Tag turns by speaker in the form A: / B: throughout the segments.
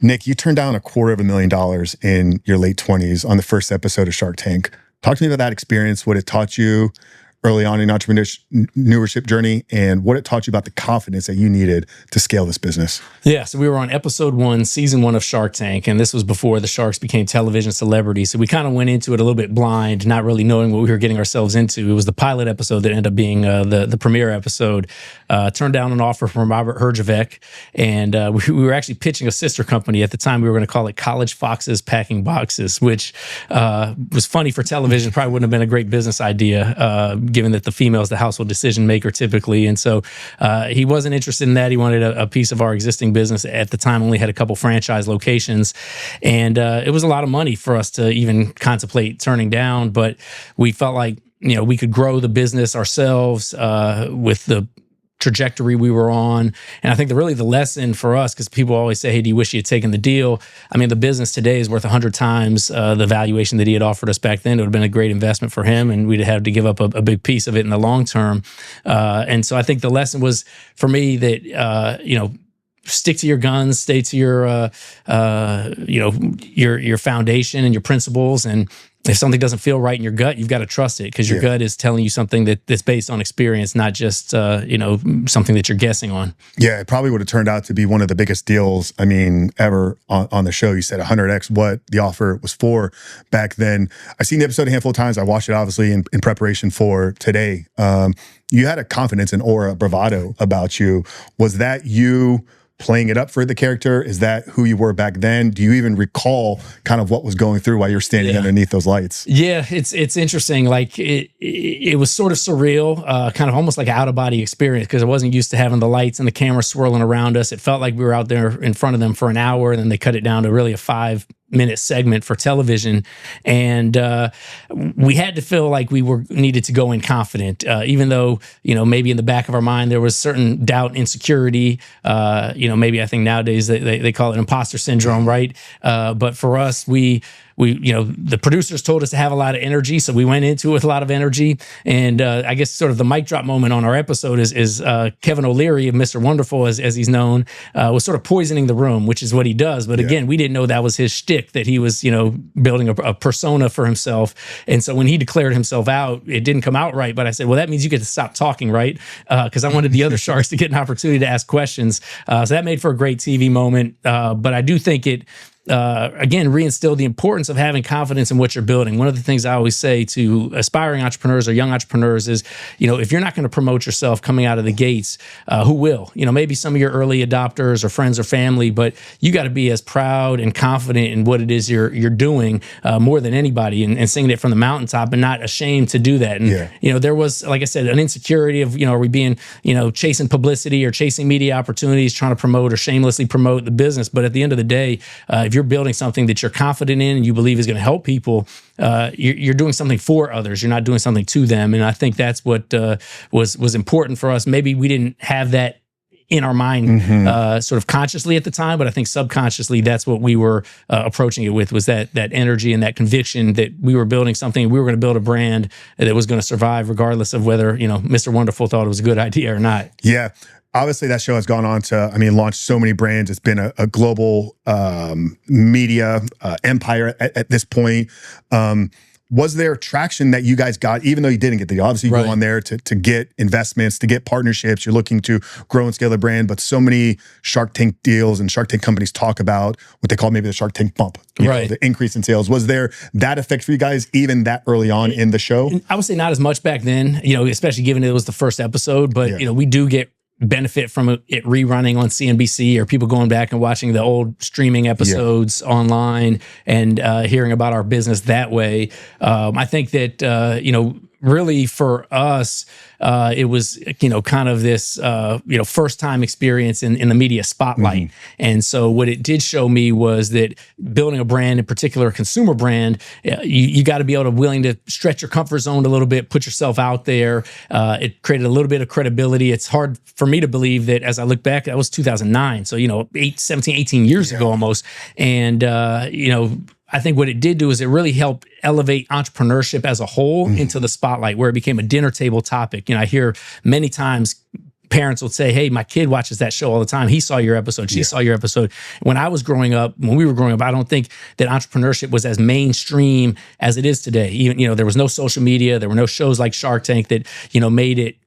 A: Nick, you turned down $250,000 in your late 20s on the first episode of Shark Tank. Talk to me about that experience, what it taught you early on in entrepreneurship journey, and what it taught you about the confidence that you needed to scale this business.
B: Yeah, so we were on episode 1, season 1 of Shark Tank, and this was before the Sharks became television celebrities. So we kind of went into it a little bit blind, not really knowing what we were getting ourselves into. It was the pilot episode that ended up being the premiere episode. Turned down an offer from Robert Herjavec, and we were actually pitching a sister company. At the time, we were going to call it College Foxes Packing Boxes, which was funny for television. Probably wouldn't have been a great business idea, given that the female is the household decision maker typically. And so he wasn't interested in that. He wanted a piece of our existing business. At the time, only had a couple franchise locations. And it was a lot of money for us to even contemplate turning down. But we felt like, we could grow the business ourselves with the trajectory we were on. And I think the lesson for us, because people always say, hey, do you wish you had taken the deal? I mean, the business today is worth 100 times the valuation that he had offered us back then. It would have been a great investment for him, and we'd have to give up a big piece of it in the long term. And so I think the lesson was for me that, stick to your guns, stay to your foundation and your principles. And if something doesn't feel right in your gut, you've got to trust it, because your gut is telling you something that's based on experience, not just, something that you're guessing on.
A: Yeah, it probably would have turned out to be one of the biggest deals, ever on the show. You said 100x what the offer was for back then. I've seen the episode a handful of times. I watched it, obviously, in preparation for today. You had a confidence and aura, bravado about you. Was that you playing it up for the character? Is that who you were back then? Do you even recall kind of what was going through while you're standing underneath those lights?
B: Yeah, it's interesting. Like it was sort of surreal, kind of almost like an out-of-body experience, because I wasn't used to having the lights and the camera swirling around us. It felt like we were out there in front of them for an hour, and then they cut it down to really a 5-minute segment for television. And we had to feel like we needed to go in confident, even though, maybe in the back of our mind, there was certain doubt, insecurity, maybe I think nowadays they call it imposter syndrome, right? But for us, we the producers told us to have a lot of energy, so we went into it with a lot of energy. And I guess sort of the mic drop moment on our episode is Kevin O'Leary of Mr. Wonderful, as he's known, was sort of poisoning the room, which is what he does. But again, we didn't know that was his shtick, that he was, building a persona for himself. And so when he declared himself out, it didn't come out right. But I said, well, that means you get to stop talking, right? Because I wanted the other sharks to get an opportunity to ask questions. So that made for a great TV moment. But I do think it, again, reinstill the importance of having confidence in what you're building. One of the things I always say to aspiring entrepreneurs or young entrepreneurs is, if you're not going to promote yourself coming out of the gates, who will? Maybe some of your early adopters or friends or family, but you got to be as proud and confident in what it is you're doing more than anybody, and singing it from the mountaintop, and not ashamed to do that. And, there was, like I said, an insecurity of, are we being, chasing publicity or chasing media opportunities, trying to promote or shamelessly promote the business. But at the end of the day, if you're building something that you're confident in and you believe is going to help people, you're doing something for others. You're not doing something to them. And I think that's what was important for us. Maybe we didn't have that in our mind sort of consciously at the time, but I think subconsciously that's what we were approaching it with, was that energy and that conviction that we were building something. We were going to build a brand that was going to survive regardless of whether, Mr. Wonderful thought it was a good idea or not.
A: Yeah. Obviously, that show has gone on to, launch so many brands. It's been a global media empire at this point. Was there traction that you guys got, even though you didn't get the deal? Obviously, you go on there to get investments, to get partnerships. You're looking to grow and scale the brand, but so many Shark Tank deals and Shark Tank companies talk about what they call maybe the Shark Tank bump, the increase in sales. Was there that effect for you guys even that early on in the show?
B: I would say not as much back then, especially given it was the first episode, but, we do get benefit from it rerunning on CNBC, or people going back and watching the old streaming episodes online and hearing about our business that way. I think that, really for us, it was, kind of this, first time experience in the media spotlight. And so what it did show me was that building a brand, in particular a consumer brand, you got to be willing to stretch your comfort zone a little bit, put yourself out there. It created a little bit of credibility. It's hard for me to believe that, as I look back, that was 2009. So, 18 years ago almost. And, I think what it did do is it really helped elevate entrepreneurship as a whole into the spotlight, where it became a dinner table topic. I hear many times parents would say, hey, my kid watches that show all the time. He saw your episode. She saw your episode. When I was growing up, when we were growing up, I don't think that entrepreneurship was as mainstream as it is today. Even, there was no social media. There were no shows like Shark Tank that, made it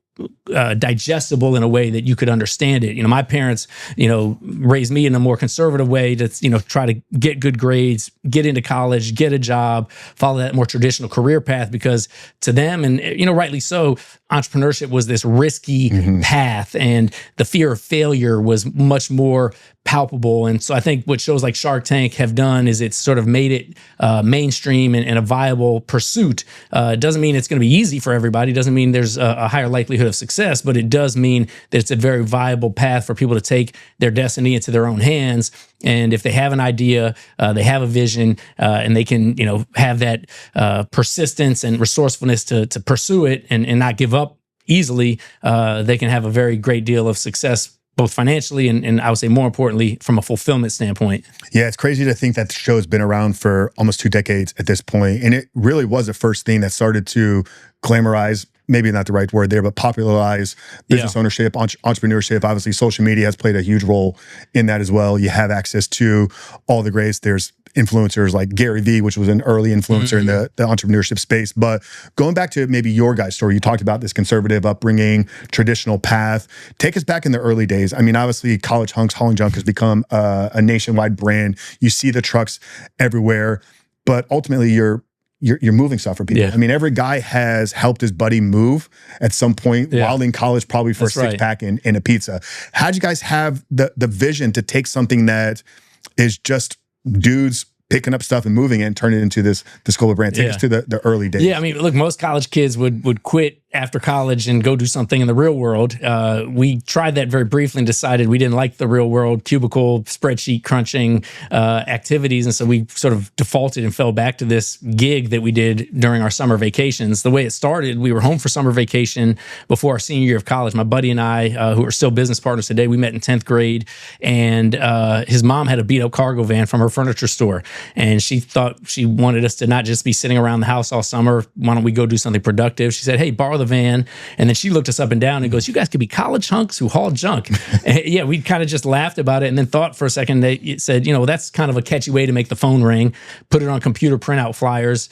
B: digestible in a way that you could understand it. My parents, raised me in a more conservative way to, try to get good grades, get into college, get a job, follow that more traditional career path, because to them, and, rightly so, entrepreneurship was this risky path, and the fear of failure was much more palpable. And so I think what shows like Shark Tank have done is it's sort of made it mainstream and a viable pursuit. It doesn't mean it's going to be easy for everybody. It doesn't mean there's a higher likelihood of success, but it does mean that it's a very viable path for people to take their destiny into their own hands. And if they have an idea, they have a vision, and they can, have that persistence and resourcefulness to pursue it and not give up easily, they can have a very great deal of success, both financially and I would say more importantly from a fulfillment standpoint.
A: Yeah, it's crazy to think that the show has been around for almost 2 decades at this point, and it really was the first thing that started to glamorize, maybe not the right word there, but popularize business ownership, entrepreneurship. Obviously, social media has played a huge role in that as well. You have access to all the greats. There's influencers like Gary Vee, which was an early influencer in the entrepreneurship space. But going back to maybe your guys' story, you talked about this conservative upbringing, traditional path. Take us back in the early days. I mean, obviously, College Hunks, hauling junk has become a nationwide brand. You see the trucks everywhere, but ultimately you're moving stuff for people. I mean, every guy has helped his buddy move at some point while in college, probably for a six-pack and a pizza. How'd you guys have the vision to take something that is just dudes picking up stuff and moving it and turn it into this global brand? Take us to the early days.
B: Yeah, I mean, look, most college kids would quit after college and go do something in the real world. We tried that very briefly and decided we didn't like the real world, cubicle, spreadsheet crunching activities. And so we sort of defaulted and fell back to this gig that we did during our summer vacations. The way it started, we were home for summer vacation before our senior year of college. My buddy and I, who are still business partners today, we met in 10th grade, and his mom had a beat up cargo van from her furniture store. And she thought she wanted us to not just be sitting around the house all summer. Why don't we go do something productive? She said, hey, borrow the van. And then she looked us up and down and goes, you guys could be college hunks who haul junk. And we kind of just laughed about it and then thought for a second. They said, that's kind of a catchy way to make the phone ring, put it on computer printout flyers.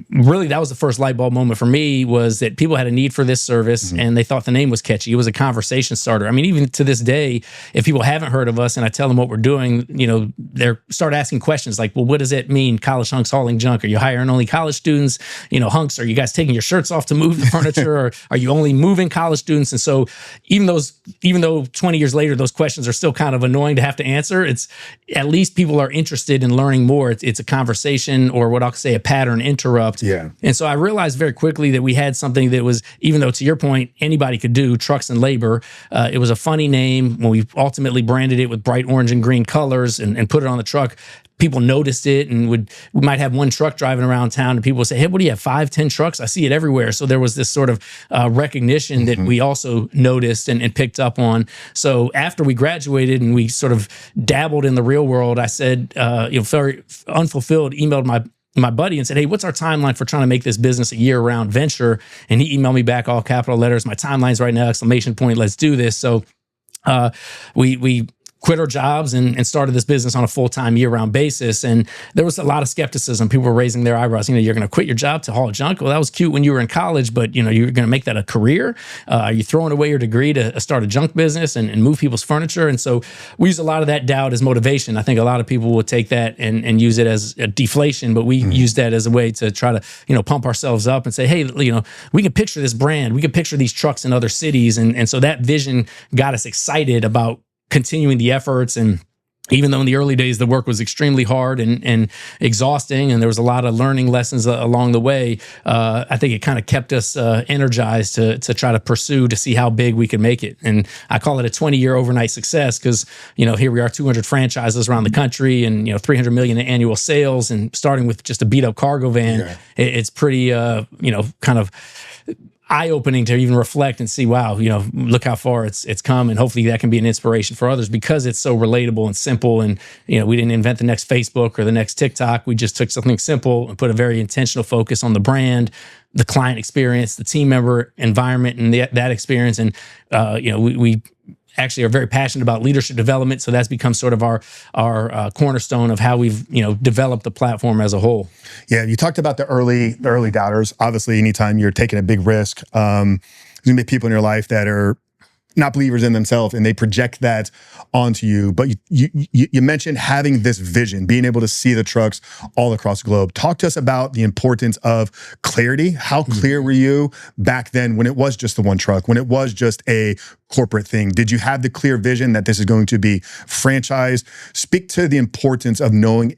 B: Really, that was the first light bulb moment for me, was that people had a need for this service and they thought the name was catchy. It was a conversation starter. I mean, even to this day, if people haven't heard of us and I tell them what we're doing, they start asking questions like, well, what does it mean, college hunks hauling junk? Are you hiring only college students? Hunks, are you guys taking your shirts off to move the furniture, or are you only moving college students? And so even though 20 years later, those questions are still kind of annoying to have to answer, it's at least people are interested in learning more. It's a conversation, or what I'll say, a pattern interrupt.
A: Yeah.
B: And so I realized very quickly that we had something that was, even though to your point, anybody could do, trucks and labor. It was a funny name. When we ultimately branded it with bright orange and green colors and put it on the truck, people noticed it, and we might have one truck driving around town and people would say, hey, what do you have, 5, 10 trucks? I see it everywhere. So there was this sort of recognition that we also noticed and picked up on. So after we graduated and we sort of dabbled in the real world, I said, very unfulfilled, emailed my buddy and said, hey, what's our timeline for trying to make this business a year-round venture? And he emailed me back, all capital letters, my timeline's right now, exclamation point, let's do this. So we quit our jobs and started this business on a full-time year-round basis. And there was a lot of skepticism. People were raising their eyebrows. You're going to quit your job to haul junk? Well, that was cute when you were in college, but you're going to make that a career? Are you throwing away your degree to start a junk business and move people's furniture? And so we use a lot of that doubt as motivation. I think a lot of people would take that and use it as a deflation, but we use that as a way to try to, pump ourselves up and say, hey, we can picture this brand. We can picture these trucks in other cities. And so that vision got us excited about continuing the efforts. And even though in the early days, the work was extremely hard and exhausting, and there was a lot of learning lessons along the way, I think it kind of kept us energized to try to pursue, to see how big we could make it. And I call it a 20-year overnight success because, here we are, 200 franchises around the country and, 300 million in annual sales, and starting with just a beat up cargo van, it's pretty, kind of eye-opening to even reflect and see, wow, look how far it's come, and hopefully that can be an inspiration for others because it's so relatable and simple. And we didn't invent the next Facebook or the next TikTok. We just took something simple and put a very intentional focus on the brand, the client experience, the team member environment, and that experience. And we actually are very passionate about leadership development, so that's become sort of our cornerstone of how we've developed the platform as a whole.
A: Yeah, you talked about the early doubters. Obviously, anytime you're taking a big risk, there's gonna be people in your life that are not believers in themselves, and they project that onto you. But you mentioned having this vision, being able to see the trucks all across the globe. Talk to us about the importance of clarity. How clear were you back then when it was just the one truck, when it was just a corporate thing? Did you have the clear vision that this is going to be franchised? Speak to the importance of knowing,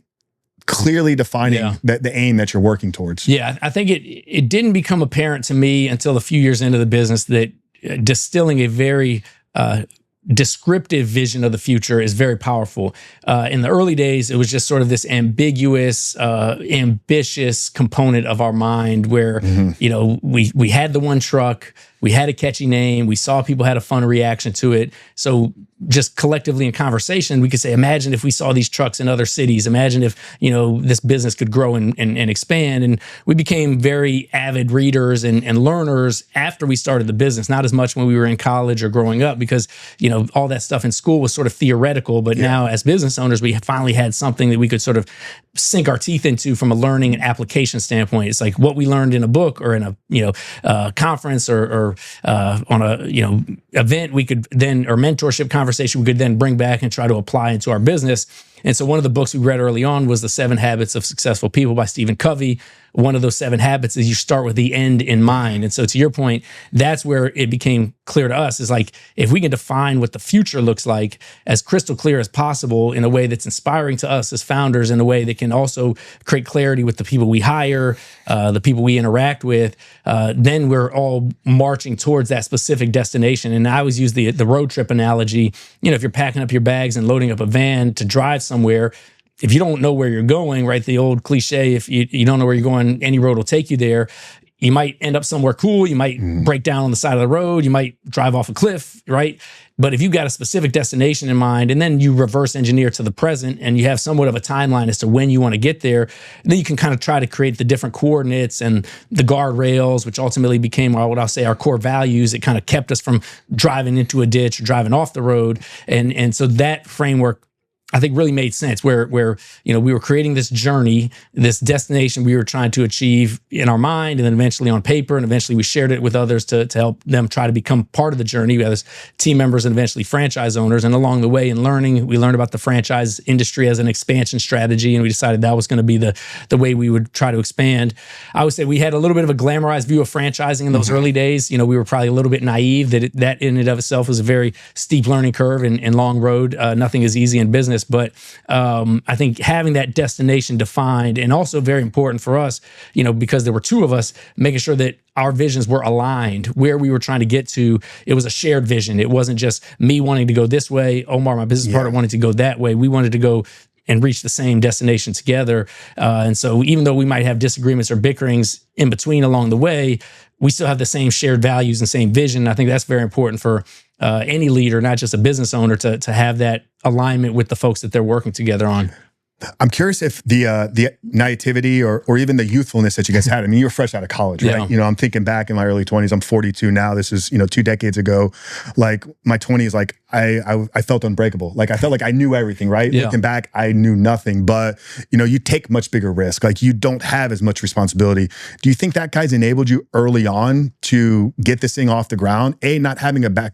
A: clearly defining the aim that you're working towards.
B: Yeah, I think it didn't become apparent to me until a few years into the business that distilling a very descriptive vision of the future is very powerful. In the early days, it was just sort of this ambiguous, ambitious component of our mind where, we had the one truck, we had a catchy name, we saw people had a fun reaction to it. So just collectively in conversation, we could say, imagine if we saw these trucks in other cities, imagine if, this business could grow and expand. And we became very avid readers and learners after we started the business, not as much when we were in college or growing up, because, all that stuff in school was sort of theoretical. But now as business owners, we finally had something that we could sort of sink our teeth into from a learning and application standpoint. It's like what we learned in a book or in a conference or on a event, we could then, or mentorship conversation, we could then bring back and try to apply into our business. And so one of the books we read early on was The 7 Habits of Successful People by Stephen Covey. One of those 7 habits is you start with the end in mind. And so to your point, that's where it became clear to us, is like, if we can define what the future looks like as crystal clear as possible in a way that's inspiring to us as founders, in a way that can also create clarity with the people we hire, the people we interact with, then we're all marching towards that specific destination. And I always use the road trip analogy. If you're packing up your bags and loading up a van to drive somewhere, if you don't know where you're going, right, the old cliche, if you don't know where you're going, any road will take you there. You might end up somewhere cool. You might break down on the side of the road. You might drive off a cliff, right? But if you've got a specific destination in mind, and then you reverse engineer to the present, and you have somewhat of a timeline as to when you want to get there, then you can kind of try to create the different coordinates and the guardrails, which ultimately became what I'll say our core values. It kind of kept us from driving into a ditch or driving off the road. And so that framework, I think, really made sense, where we were creating this journey, this destination we were trying to achieve in our mind, and then eventually on paper, and eventually we shared it with others to help them try to become part of the journey. We had team members and eventually franchise owners. And along the way in learning, we learned about the franchise industry as an expansion strategy, and we decided that was going to be the way we would try to expand. I would say we had a little bit of a glamorized view of franchising in those early days. We were probably a little bit naive that in and of itself was a very steep learning curve and long road. Nothing is easy in business. But I think having that destination defined, and also very important for us, because there were 2 of us, making sure that our visions were aligned, where we were trying to get to. It was a shared vision. It wasn't just me wanting to go this way, Omar, my business partner, wanted to go that way. We wanted to go and reach the same destination together. And so even though we might have disagreements or bickerings in between along the way, we still have the same shared values and same vision. I think that's very important for any leader, not just a business owner, to have that alignment with the folks that they're working together on.
A: I'm curious if the naivety or even the youthfulness that you guys had. I mean, you were fresh out of college, right? I'm thinking back in my early 20s. I'm 42 now. This is 2 decades ago. Like my 20s, like I felt unbreakable. Like I felt like I knew everything, right? Looking back, I knew nothing. But you take much bigger risk. Like you don't have as much responsibility. Do you think that guys enabled you early on to get this thing off the ground? Not having a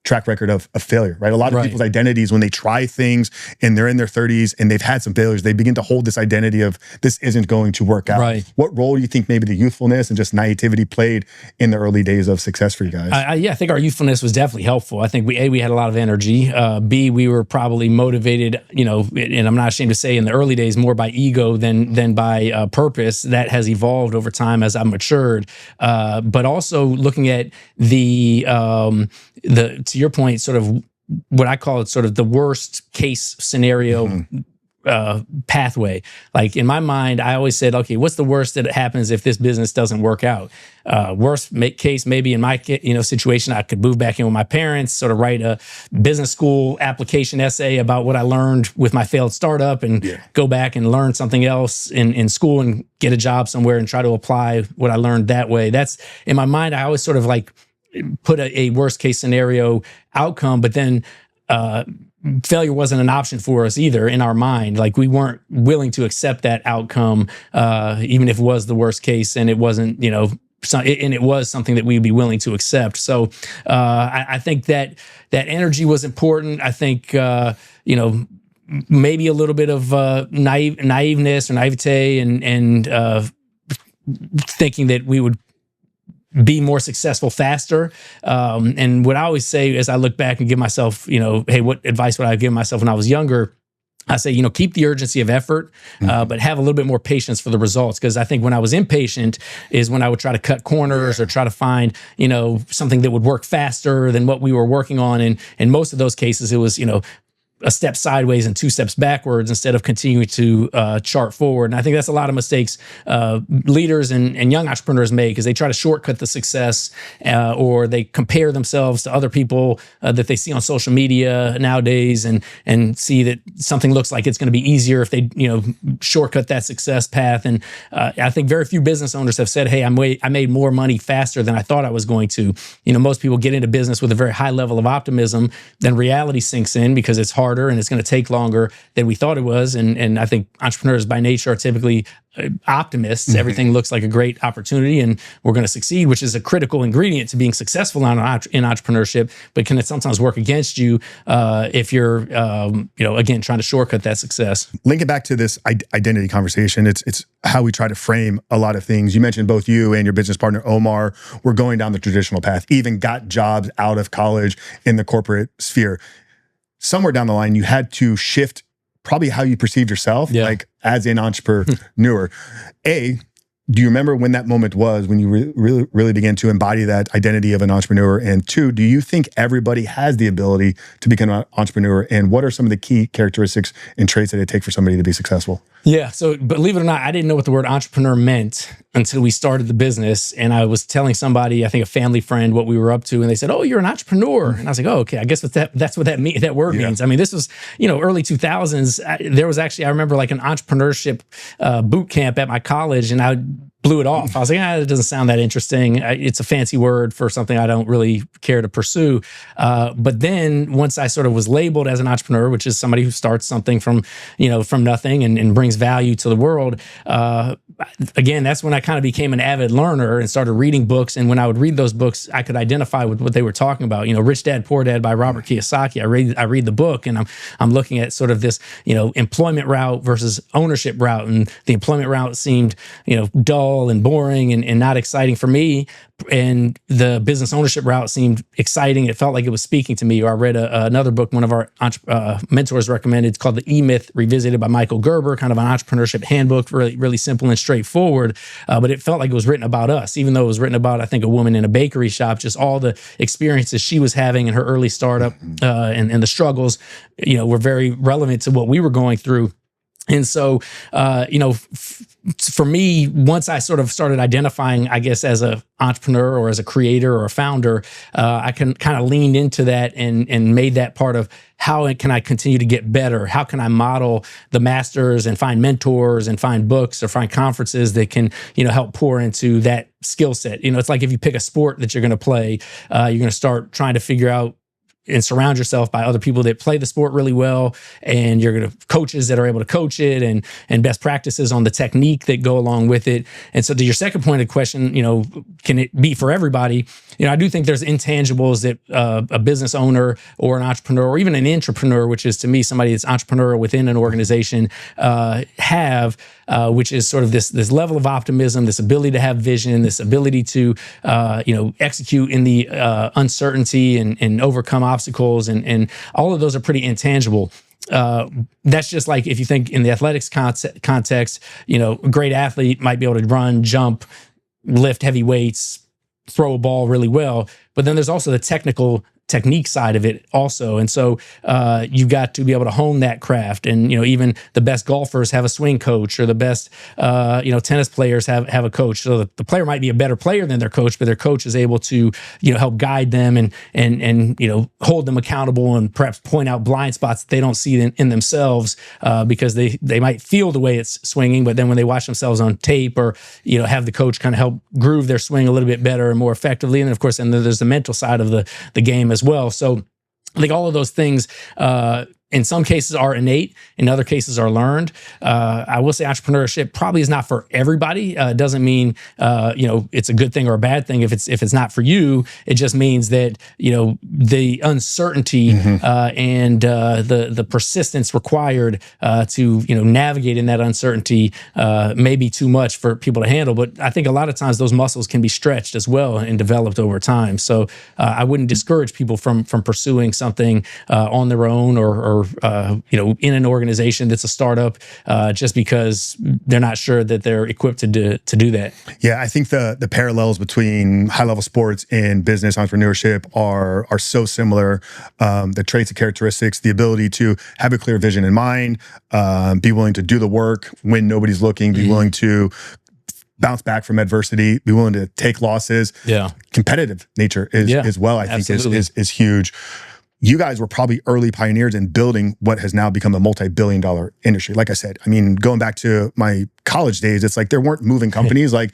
A: track record of failure, right? A lot of people's identities, when they try things and they're in their 30s and they've had some failures, they begin to hold this identity of this isn't going to work out. Right. What role do you think maybe the youthfulness and just naivety played in the early days of success for you guys?
B: I think our youthfulness was definitely helpful. I think we had a lot of energy. B, we were probably motivated, and I'm not ashamed to say in the early days, more by ego than by purpose. That has evolved over time as I've matured. But also looking at to your point, sort of what I call it, sort of the worst case scenario pathway. Like in my mind, I always said, okay, what's the worst that happens if this business doesn't work out? Worst case, maybe in my situation, I could move back in with my parents, sort of write a business school application essay about what I learned with my failed startup, and go back and learn something else in school and get a job somewhere and try to apply what I learned that way. That's in my mind. I always sort of like put a worst case scenario outcome, but then failure wasn't an option for us either in our mind. Like we weren't willing to accept that outcome, even if it was the worst case and it wasn't, and it was something that we'd be willing to accept. So I think that energy was important. I think, maybe a little bit of naiveness or naivete and thinking that we would be more successful faster. And what I always say as I look back and give myself, hey, what advice would I give myself when I was younger? I say, keep the urgency of effort, but have a little bit more patience for the results. Because I think when I was impatient is when I would try to cut corners or try to find, something that would work faster than what we were working on. And in most of those cases, it was, a step sideways and 2 steps backwards instead of continuing to chart forward. And I think that's a lot of mistakes leaders and young entrepreneurs make, because they try to shortcut the success or they compare themselves to other people that they see on social media nowadays and see that something looks like it's going to be easier if they shortcut that success path. And I think very few business owners have said, hey, I made more money faster than I thought I was going to. Most people get into business with a very high level of optimism. Then reality sinks in because it's harder and it's going to take longer than we thought it was. And I think entrepreneurs by nature are typically optimists. Everything looks like a great opportunity and we're going to succeed, which is a critical ingredient to being successful in entrepreneurship, but can it sometimes work against you if you're, again, trying to shortcut that success.
A: Linking back to this identity conversation, it's how we try to frame a lot of things. You mentioned both you and your business partner, Omar, were going down the traditional path, even got jobs out of college in the corporate sphere. Somewhere down the line, you had to shift probably how you perceived yourself, like as an entrepreneur. Do you remember when that moment was when you really began to embody that identity of an entrepreneur? And 2, do you think everybody has the ability to become an entrepreneur? And what are some of the key characteristics and traits that it takes for somebody to be successful?
B: Yeah. So believe it or not, I didn't know what the word entrepreneur meant until we started the business. And I was telling somebody, I think a family friend, what we were up to. And they said, oh, you're an entrepreneur. And I was like, oh, okay. I guess that's what that word means. I mean, this was, early 2000s. There was actually, I remember like an entrepreneurship boot camp at my college, and I blew it off. I was like, it doesn't sound that interesting. It's a fancy word for something I don't really care to pursue. But then once I sort of was labeled as an entrepreneur, which is somebody who starts something from nothing and brings value to the world, again, that's when I kind of became an avid learner and started reading books. And when I would read those books, I could identify with what they were talking about. Rich Dad, Poor Dad by Robert Kiyosaki. I read the book and I'm looking at sort of this, employment route versus ownership route. And the employment route seemed, dull and boring and not exciting for me. And the business ownership route seemed exciting. It felt like it was speaking to me. Or I read another book one of our mentors recommended. It's called The E-Myth Revisited by Michael Gerber, kind of an entrepreneurship handbook, really, really simple and straightforward. But it felt like it was written about us, even though it was written about, I think, a woman in a bakery shop, just all the experiences she was having in her early startup and the struggles, were very relevant to what we were going through. And so, for me, once I sort of started identifying, I guess, as an entrepreneur or as a creator or a founder, I can kind of leaned into that and made that part of how can I continue to get better? How can I model the masters and find mentors and find books or find conferences that can, help pour into that skill set? It's like if you pick a sport that you're going to play, you're going to start trying to figure out and surround yourself by other people that play the sport really well, and you're going to coaches that are able to coach it and best practices on the technique that go along with it. And so to your second pointed question, can it be for everybody? I do think there's intangibles that a business owner or an entrepreneur or even an intrapreneur, which is to me somebody that's entrepreneurial within an organization, have, which is sort of this level of optimism, this ability to have vision, this ability to execute in the uncertainty and overcome obstacles, and all of those are pretty intangible. That's just like if you think in the athletics context, a great athlete might be able to run, jump, lift heavy weights, throw a ball really well, but then there's also the technical technique side of it also. And so you've got to be able to hone that craft. And, even the best golfers have a swing coach, or the best, tennis players have a coach. So the player might be a better player than their coach, but their coach is able to, help guide them and hold them accountable, and perhaps point out blind spots that they don't see in themselves, because they might feel the way it's swinging, but then when they watch themselves on tape, or, have the coach kind of help groove their swing a little bit better and more effectively. And then, of course, and there's the mental side of the game as well. So I think all of those things, in some cases are innate, in other cases are learned. I will say entrepreneurship probably is not for everybody. It doesn't mean it's a good thing or a bad thing if it's not for you. It just means that the uncertainty and the persistence required to navigate in that uncertainty may be too much for people to handle. But I think a lot of times those muscles can be stretched as well and developed over time. So I wouldn't discourage people from pursuing something on their own, or in an organization that's a startup, just because they're not sure that they're equipped to do that.
A: Yeah, I think the parallels between high level sports and business entrepreneurship are so similar. The traits and characteristics, the ability to have a clear vision in mind, be willing to do the work when nobody's looking, be willing to bounce back from adversity, be willing to take losses. Yeah, competitive nature as well, I think is huge. You guys were probably early pioneers in building what has now become a multi-billion-dollar industry. Like I said, I mean, going back to my college days, it's like there weren't moving companies. Like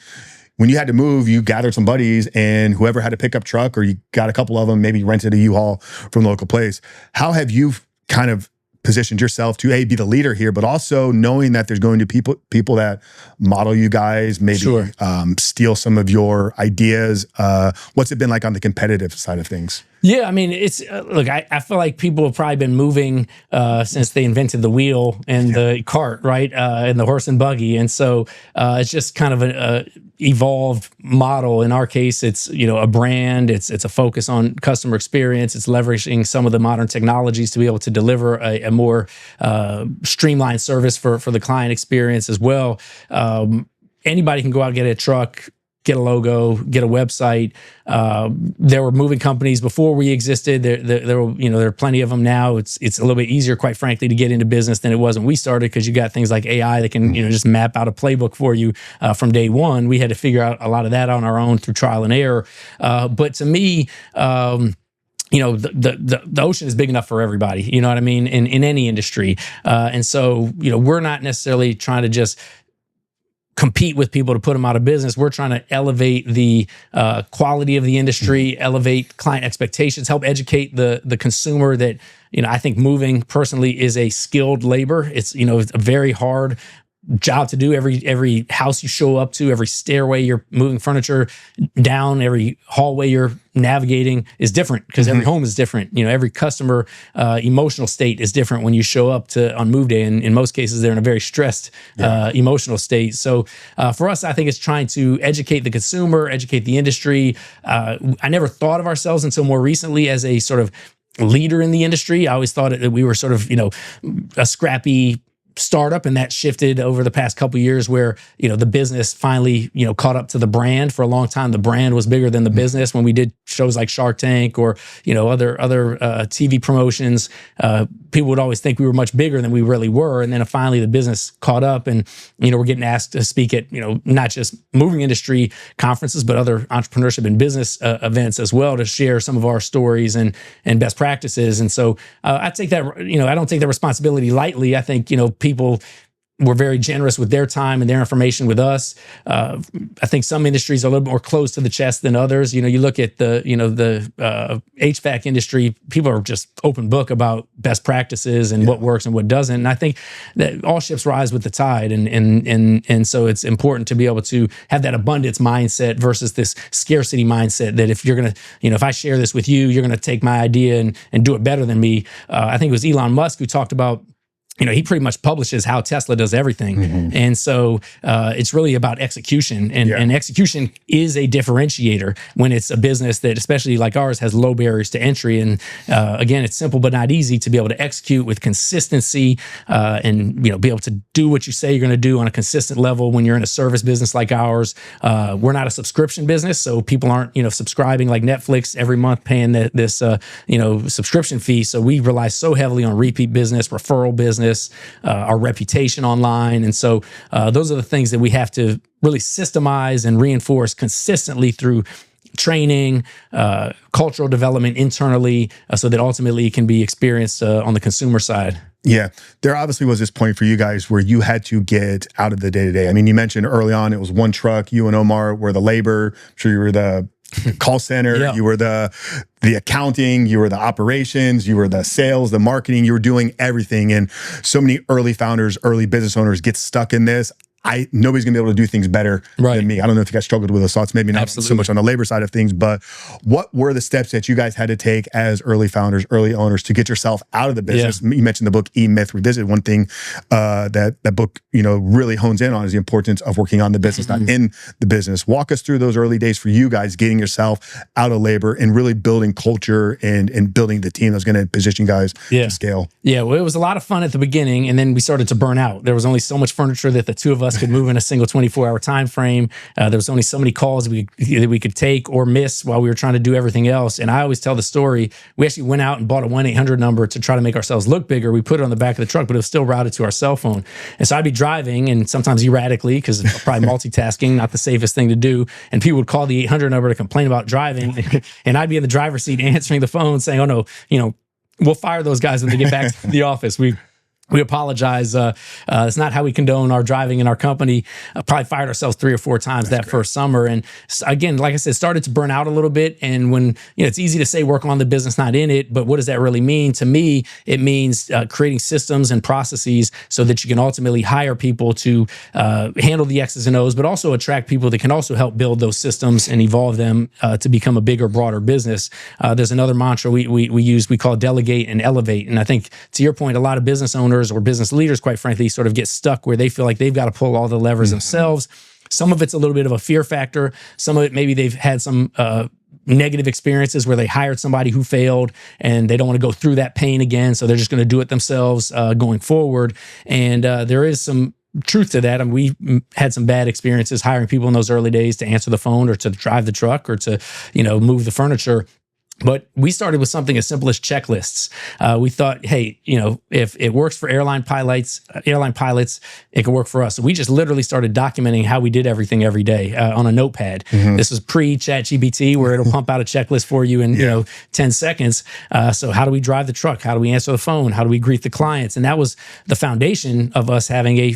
A: when you had to move, you gathered some buddies, and whoever had a pickup truck, or you got a couple of them, maybe rented a U-Haul from the local place. How have you kind of positioned yourself to be the leader here, but also knowing that there's going to be people that model you guys, maybe steal some of your ideas? What's it been like on the competitive side of things?
B: Yeah, I mean, it's look, I feel like people have probably been moving since they invented the wheel and the cart, right? And the horse and buggy. And so it's just kind of an evolved model. In our case, it's, a brand, it's a focus on customer experience. It's leveraging some of the modern technologies to be able to deliver a more streamlined service for the client experience as well. Anybody can go out and get a truck, get a logo, get a website. There were moving companies before we existed. There are plenty of them now. It's a little bit easier, quite frankly, to get into business than it was when we started, because you got things like AI that can just map out a playbook for you from day one. We had to figure out a lot of that on our own through trial and error. But to me, the ocean is big enough for everybody. You know what I mean? In any industry, and so we're not necessarily trying to just compete with people to put them out of business. We're trying to elevate the quality of the industry, elevate client expectations, help educate the consumer that, I think moving personally is a skilled labor. It's a very hard job to do. Every house you show up to, every stairway you're moving furniture down, every hallway you're navigating is different, because every home is different. Every customer emotional state is different when you show up on move day, and in most cases they're in a very stressed emotional state. So for us, I think it's trying to educate the consumer, educate the industry. I never thought of ourselves until more recently as a sort of leader in the industry. I always thought that we were sort of a scrappy startup, and that shifted over the past couple of years, where the business finally caught up to the brand. For a long time, the brand was bigger than the business. When we did shows like Shark Tank or other TV promotions, people would always think we were much bigger than we really were. And then finally the business caught up, and we're getting asked to speak at not just moving industry conferences, but other entrepreneurship and business events as well, to share some of our stories and best practices. And so I take that I don't take that responsibility lightly. I think people were very generous with their time and their information with us. I think some industries are a little bit more close to the chest than others. You look at the HVAC industry, people are just open book about best practices and what works and what doesn't. And I think that all ships rise with the tide. And so it's important to be able to have that abundance mindset versus this scarcity mindset that if you're going to, if I share this with you, you're going to take my idea and do it better than me. I think it was Elon Musk who talked about he pretty much publishes how Tesla does everything. And so it's really about execution. And execution is a differentiator when it's a business that, especially like ours, has low barriers to entry. And again, it's simple but not easy to be able to execute with consistency and be able to do what you say you're going to do on a consistent level when you're in a service business like ours. We're not a subscription business, so people aren't subscribing like Netflix every month paying this subscription fee. So we rely so heavily on repeat business, referral business, our reputation online. And so those are the things that we have to really systemize and reinforce consistently through training, cultural development internally, so that ultimately it can be experienced on the consumer side.
A: Yeah, there obviously was this point for you guys where you had to get out of the day-to-day. I mean, you mentioned early on it was one truck. You and Omar were the labor. I'm sure you were the call center, you were the accounting, you were the operations, you were the sales, the marketing, you were doing everything. And so many early founders, early business owners get stuck in this. Nobody's gonna be able to do things better than me. I don't know if you guys struggled with those thoughts, maybe not so much on the labor side of things, but what were the steps that you guys had to take as early founders, early owners to get yourself out of the business? You mentioned the book E-Myth Revisited. One thing that book really hones in on is the importance of working on the business, not in the business. Walk us through those early days for you guys, getting yourself out of labor and really building culture and building the team that's gonna position you guys to scale.
B: Yeah, well, it was a lot of fun at the beginning, and then we started to burn out. There was only so much furniture that the two of us could move in a single 24-hour time frame. There was only so many calls that we could take or miss while we were trying to do everything else. And I always tell the story, we actually went out and bought a 1-800 number to try to make ourselves look bigger. We put it on the back of the truck, but it was still routed to our cell phone. And so I'd be driving, and sometimes erratically, because probably multitasking, not the safest thing to do. And people would call the 800 number to complain about driving. And I'd be in the driver's seat answering the phone saying, oh no, we'll fire those guys when they get back to the office. We apologize. It's not how we condone our driving in our company. Probably fired ourselves 3 or 4 times that first summer. And again, like I said, started to burn out a little bit. And when, it's easy to say work on the business, not in it, but what does that really mean? To me, it means creating systems and processes so that you can ultimately hire people to handle the X's and O's, but also attract people that can also help build those systems and evolve them to become a bigger, broader business. There's another mantra we use, we call delegate and elevate. And I think, to your point, a lot of business owners or business leaders, quite frankly, sort of get stuck where they feel like they've got to pull all the levers themselves. Some of it's a little bit of a fear factor. Some of it, maybe they've had some negative experiences where they hired somebody who failed and they don't want to go through that pain again. So they're just going to do it themselves going forward. And there is some truth to that. I mean, we had some bad experiences hiring people in those early days to answer the phone or to drive the truck or to, move the furniture. But we started with something as simple as checklists. We thought, hey, if it works for airline pilots, it could work for us. So we just literally started documenting how we did everything every day on a notepad. This was pre-ChatGPT, where it'll pump out a checklist for you in 10 seconds. So how do we drive the truck? How do we answer the phone? How do we greet the clients? And that was the foundation of us having a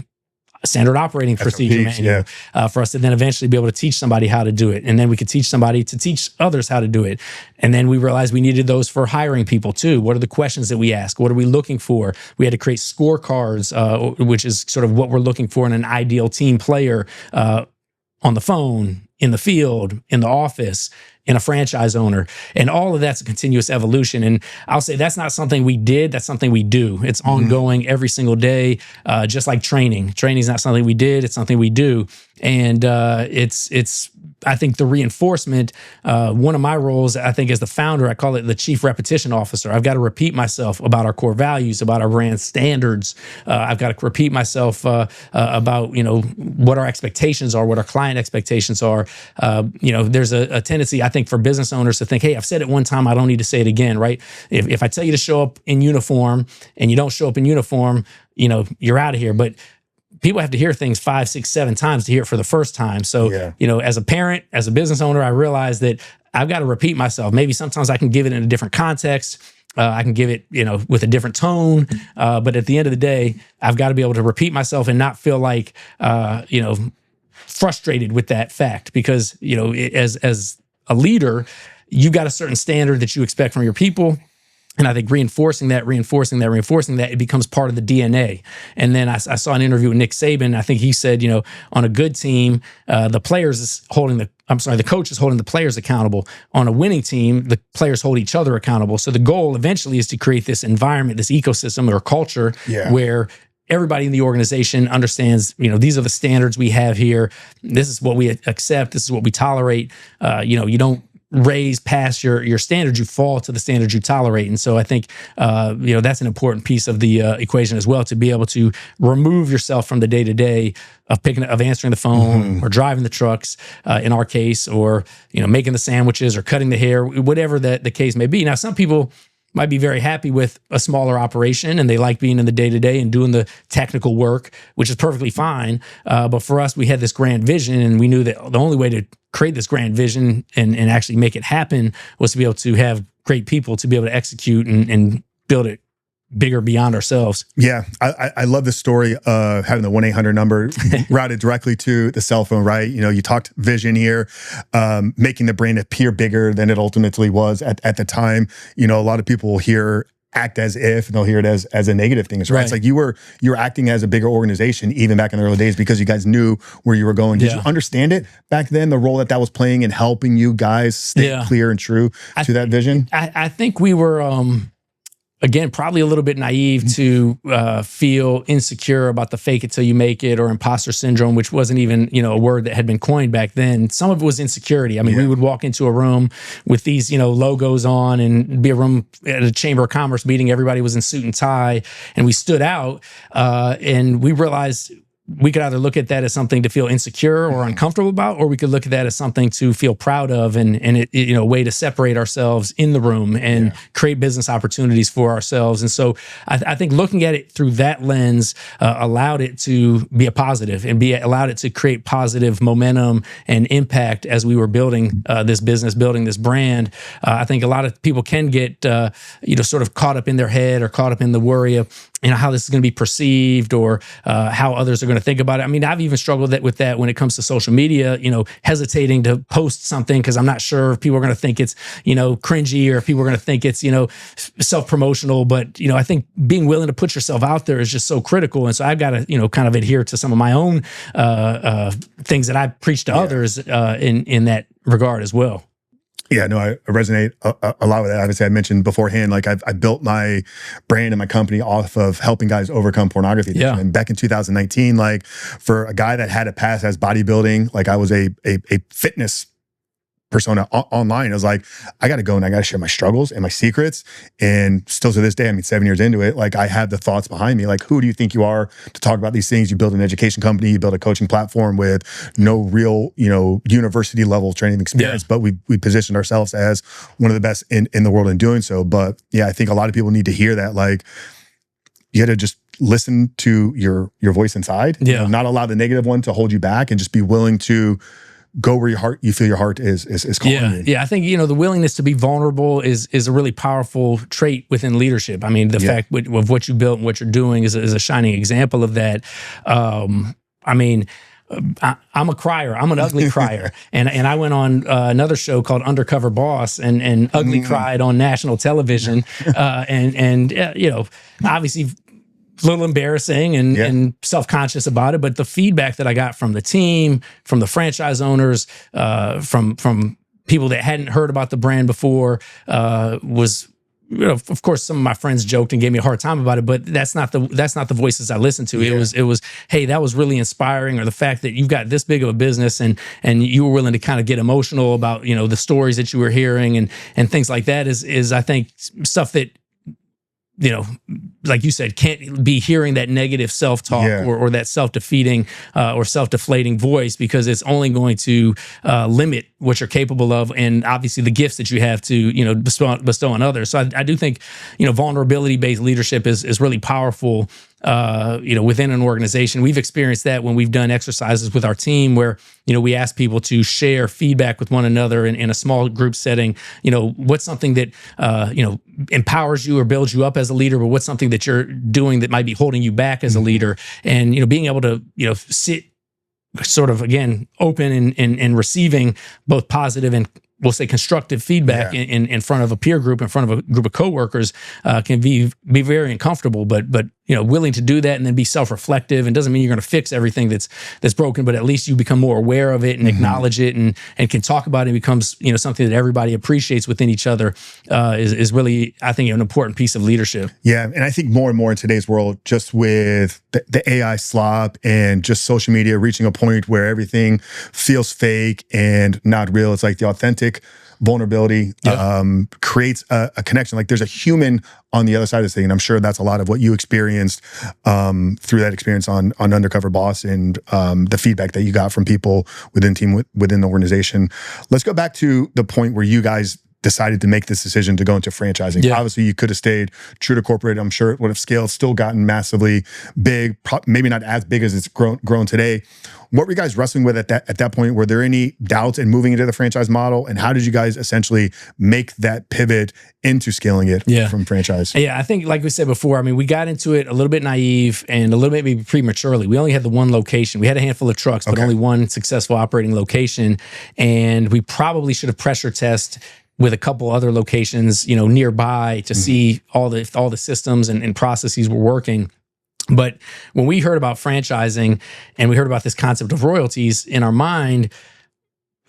B: standard operating procedure manual for us to then eventually be able to teach somebody how to do it. And then we could teach somebody to teach others how to do it. And then we realized we needed those for hiring people too. What are the questions that we ask? What are we looking for? We had to create scorecards, which is sort of what we're looking for in an ideal team player on the phone, in the field, in the office, in a franchise owner. And all of that's a continuous evolution. And I'll say that's not something we did, that's something we do. It's ongoing every single day, just like training. Training is not something we did, it's something we do. And it's I think the reinforcement, one of my roles, I think as the founder, I call it the chief repetition officer. I've got to repeat myself about our core values, about our brand standards. I've got to repeat myself about, what our expectations are, what our client expectations are. There's a tendency, I think, for business owners to think, hey, I've said it one time, I don't need to say it again, right? If I tell you to show up in uniform and you don't show up in uniform, you're out of here. But people have to hear things 5, 6, 7 times to hear it for the first time. So, as a parent, as a business owner, I realize that I've got to repeat myself. Maybe sometimes I can give it in a different context. I can give it, with a different tone. But at the end of the day, I've got to be able to repeat myself and not feel like, frustrated with that fact. Because, as a leader, you've got a certain standard that you expect from your people. And I think reinforcing that, it becomes part of the DNA. And then I saw an interview with Nick Saban. I think he said, on a good team, the players is holding the the coach is holding the players accountable. On a winning team, the players hold each other accountable. So the goal eventually is to create this environment, this ecosystem or culture where everybody in the organization understands, these are the standards we have here. This is what we accept. This is what we tolerate. You don't raise past your standards, you fall to the standards you tolerate. And so I think, that's an important piece of the equation as well, to be able to remove yourself from the day-to-day of answering the phone or driving the trucks, in our case, or, making the sandwiches or cutting the hair, whatever the case may be. Now, some people might be very happy with a smaller operation and they like being in the day-to-day and doing the technical work, which is perfectly fine. But for us, we had this grand vision, and we knew that the only way to create this grand vision and actually make it happen was to be able to have great people to be able to execute and build it bigger beyond ourselves.
A: Yeah, I love the story of having the 1-800 number routed directly to the cell phone, right? You talked vision here, making the brand appear bigger than it ultimately was at the time. A lot of people will hear act as if, and they'll hear it as a negative thing. Right? It's like you were acting as a bigger organization even back in the early days because you guys knew where you were going. Did you understand it back then, the role that was playing in helping you guys stay clear and true to that vision? I think we were, again, probably a little bit naive to feel insecure about the fake it till you make it or imposter syndrome, which wasn't even, a word that had been coined back then. Some of it was insecurity. I mean, we would walk into a room with these, logos on, and be a room at a Chamber of Commerce meeting. Everybody was in suit and tie, and we stood out, and we realized we could either look at that as something to feel insecure or uncomfortable about, or we could look at that as something to feel proud of, and a way to separate ourselves in the room and create business opportunities for ourselves. And so I think looking at it through that lens allowed it to be a positive and allowed it to create positive momentum and impact as we were building this business, building this brand. I think a lot of people can get sort of caught up in their head or caught up in the worry of how this is going to be perceived or how others are going to think about it. I mean, I've even struggled with that when it comes to social media, hesitating to post something because I'm not sure if people are going to think it's, cringy, or if people are going to think it's, self-promotional. But, I think being willing to put yourself out there is just so critical. And so I've got to, kind of adhere to some of my own things that I preach to others in that regard as well. Yeah, no, I resonate a lot with that. Obviously, I mentioned beforehand, like I built my brand and my company off of helping guys overcome pornography addiction. And back in 2019, like for a guy that had a past as bodybuilding, like I was a fitness persona online. I was like, I got to go and I got to share my struggles and my secrets. And still to this day, 7 years into it, like I have the thoughts behind me. Like, who do you think you are to talk about these things? You build an education company, you build a coaching platform with no real, university level training experience, but we positioned ourselves as one of the best in the world in doing so. But yeah, I think a lot of people need to hear that. Like, you got to just listen to your voice inside, not allow the negative one to hold you back, and just be willing to go where you feel your heart is calling you.
B: Yeah, I think, the willingness to be vulnerable is a really powerful trait within leadership. I mean, the fact of what you built and what you're doing is a shining example of that. I'm a crier. I'm an ugly crier. And I went on another show called Undercover Boss and ugly cried on national television. Obviously a little embarrassing and self-conscious about it, but the feedback that I got from the team, from the franchise owners, from people that hadn't heard about the brand before, was, of course, some of my friends joked and gave me a hard time about it, but that's not the voices I listened to. It was, hey, that was really inspiring, or the fact that you've got this big of a business and you were willing to kind of get emotional about, the stories that you were hearing and things like that is I think stuff that, like you said, can't be hearing that negative self-talk or that self-defeating or self-deflating voice, because it's only going to limit what you're capable of, and obviously the gifts that you have to, bestow on others. So I do think, vulnerability-based leadership is really powerful, within an organization. We've experienced that when we've done exercises with our team where, we ask people to share feedback with one another in a small group setting. What's something that, empowers you or builds you up as a leader, but what's something that you're doing that might be holding you back as a leader? And, being able to, sit sort of, again, open and receiving both positive and, we'll say, constructive feedback in front of a peer group, in front of a group of coworkers, can be very uncomfortable. But willing to do that and then be self-reflective. And doesn't mean you're going to fix everything that's broken, but at least you become more aware of it and acknowledge it and can talk about it. It becomes, something that everybody appreciates within each other, is really, I think, an important piece of leadership.
A: Yeah. And I think more and more in today's world, just with the AI slop and just social media reaching a point where everything feels fake and not real. It's like the authentic vulnerability creates a connection. Like there's a human on the other side of this thing. And I'm sure that's a lot of what you experienced through that experience on Undercover Boss and the feedback that you got from people within the organization. Let's go back to the point where you guys decided to make this decision to go into franchising. Yeah. Obviously, you could have stayed true to corporate. I'm sure it would have scaled, still gotten massively big, maybe not as big as it's grown today. What were you guys wrestling with at that point? Were there any doubts in moving into the franchise model? And how did you guys essentially make that pivot into scaling it from franchise?
B: Yeah, I think like we said before, we got into it a little bit naive and a little bit maybe prematurely. We only had the one location. We had a handful of trucks, but only one successful operating location. And we probably should have pressure tested with a couple other locations, nearby to see all the systems and processes were working. But when we heard about franchising and we heard about this concept of royalties, in our mind,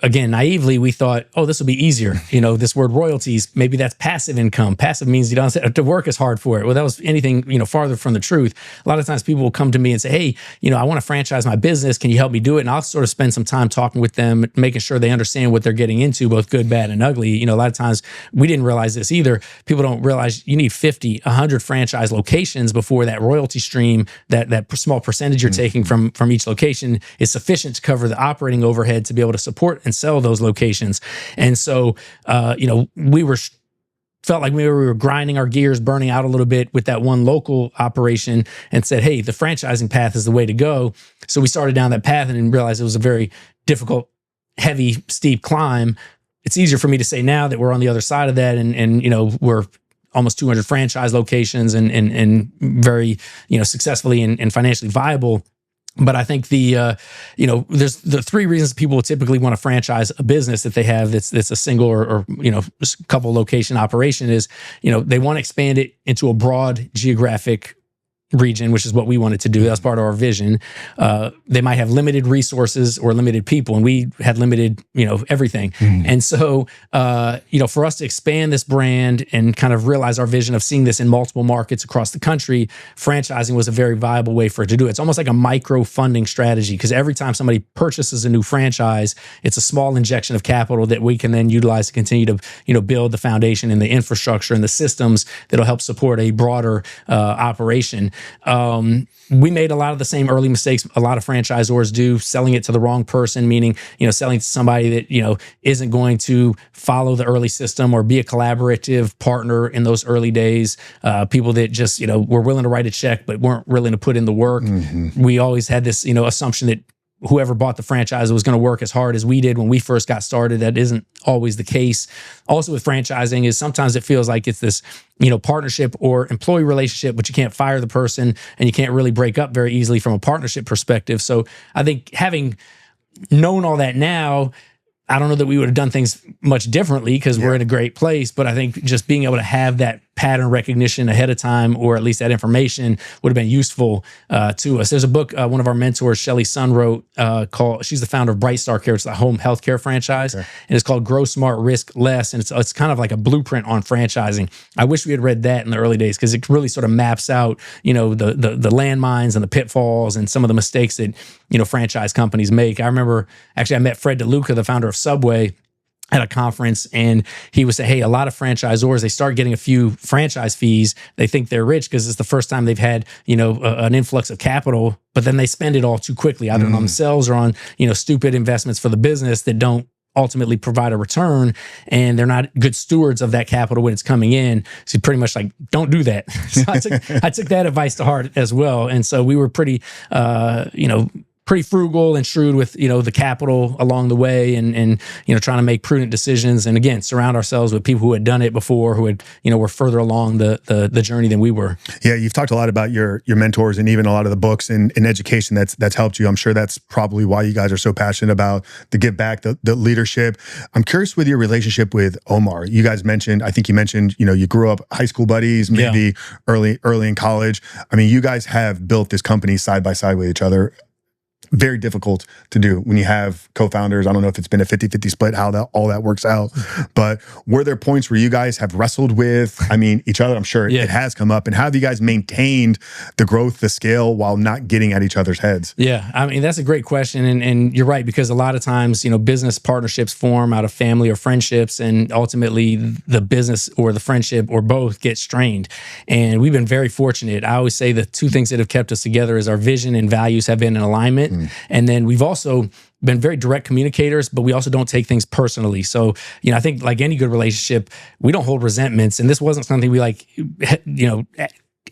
B: again, naively, we thought, oh, this will be easier. This word royalties, maybe that's passive income. Passive means you don't have to work as hard for it. Well, that was anything, farther from the truth. A lot of times people will come to me and say, hey, I want to franchise my business. Can you help me do it? And I'll sort of spend some time talking with them, making sure they understand what they're getting into, both good, bad, and ugly. A lot of times we didn't realize this either. People don't realize you need 50, 100 franchise locations before that royalty stream, that small percentage you're taking from each location is sufficient to cover the operating overhead to be able to support and sell those locations. And so, we felt like we were grinding our gears, burning out a little bit with that one local operation and said, hey, the franchising path is the way to go. So we started down that path and realized it was a very difficult, heavy, steep climb. It's easier for me to say now that we're on the other side of that and we're almost 200 franchise locations and very, successfully and financially viable. But I think there's the three reasons people will typically want to franchise a business that they have that's a single or couple location operation is, they want to expand it into a broad geographic region, which is what we wanted to do. That's part of our vision. They might have limited resources or limited people, and we had limited, everything. And so, for us to expand this brand and kind of realize our vision of seeing this in multiple markets across the country, franchising was a very viable way for it to do it. It's almost like a micro funding strategy because every time somebody purchases a new franchise, it's a small injection of capital that we can then utilize to continue to, build the foundation and the infrastructure and the systems that'll help support a broader operation. We made a lot of the same early mistakes a lot of franchisors do, selling it to the wrong person, meaning, selling to somebody that, isn't going to follow the early system or be a collaborative partner in those early days. People that just, were willing to write a check, but weren't willing to put in the work. We always had this, assumption that whoever bought the franchise was going to work as hard as we did when we first got started. That isn't always the case. Also with franchising is sometimes it feels like it's this, partnership or employee relationship, but you can't fire the person and you can't really break up very easily from a partnership perspective. So I think having known all that now, I don't know that we would have done things much differently because we're in a great place, but I think just being able to have that pattern recognition ahead of time, or at least that information, would have been useful to us. There's a book one of our mentors, Shelly Sun, wrote called, she's the founder of Bright Star Care. It's a home healthcare franchise, and it's called Grow Smart, Risk Less, and it's kind of like a blueprint on franchising. I wish we had read that in the early days because it really sort of maps out, the landmines and the pitfalls and some of the mistakes that, franchise companies make. I remember, actually, I met Fred DeLuca, the founder of Subway, at a conference, and he would say, hey, a lot of franchisors, they start getting a few franchise fees. They think they're rich because it's the first time they've had, an influx of capital, but then they spend it all too quickly, either on themselves or on, stupid investments for the business that don't ultimately provide a return, and they're not good stewards of that capital when it's coming in. So pretty much like, don't do that. So I took that advice to heart as well. And so we were pretty pretty frugal and shrewd with, the capital along the way, and trying to make prudent decisions. And again, surround ourselves with people who had done it before, who had, were further along the journey than we were.
A: Yeah, you've talked a lot about your mentors and even a lot of the books and education that's helped you. I'm sure that's probably why you guys are so passionate about the give back, the leadership. I'm curious with your relationship with Omar. You guys mentioned, I think you mentioned, you grew up high school buddies, maybe early in college. I mean, you guys have built this company side by side with each other. Very difficult to do when you have co-founders. I don't know if it's been a 50-50 split, how all that works out. But were there points where you guys have wrestled with, each other? I'm sure it has come up. And how have you guys maintained the growth, the scale, while not getting at each other's heads?
B: Yeah, that's a great question. And you're right, because a lot of times, business partnerships form out of family or friendships, and ultimately the business or the friendship or both get strained. And we've been very fortunate. I always say the two things that have kept us together is our vision and values have been in alignment. And then we've also been very direct communicators, but we also don't take things personally. So, I think like any good relationship, we don't hold resentments. And this wasn't something we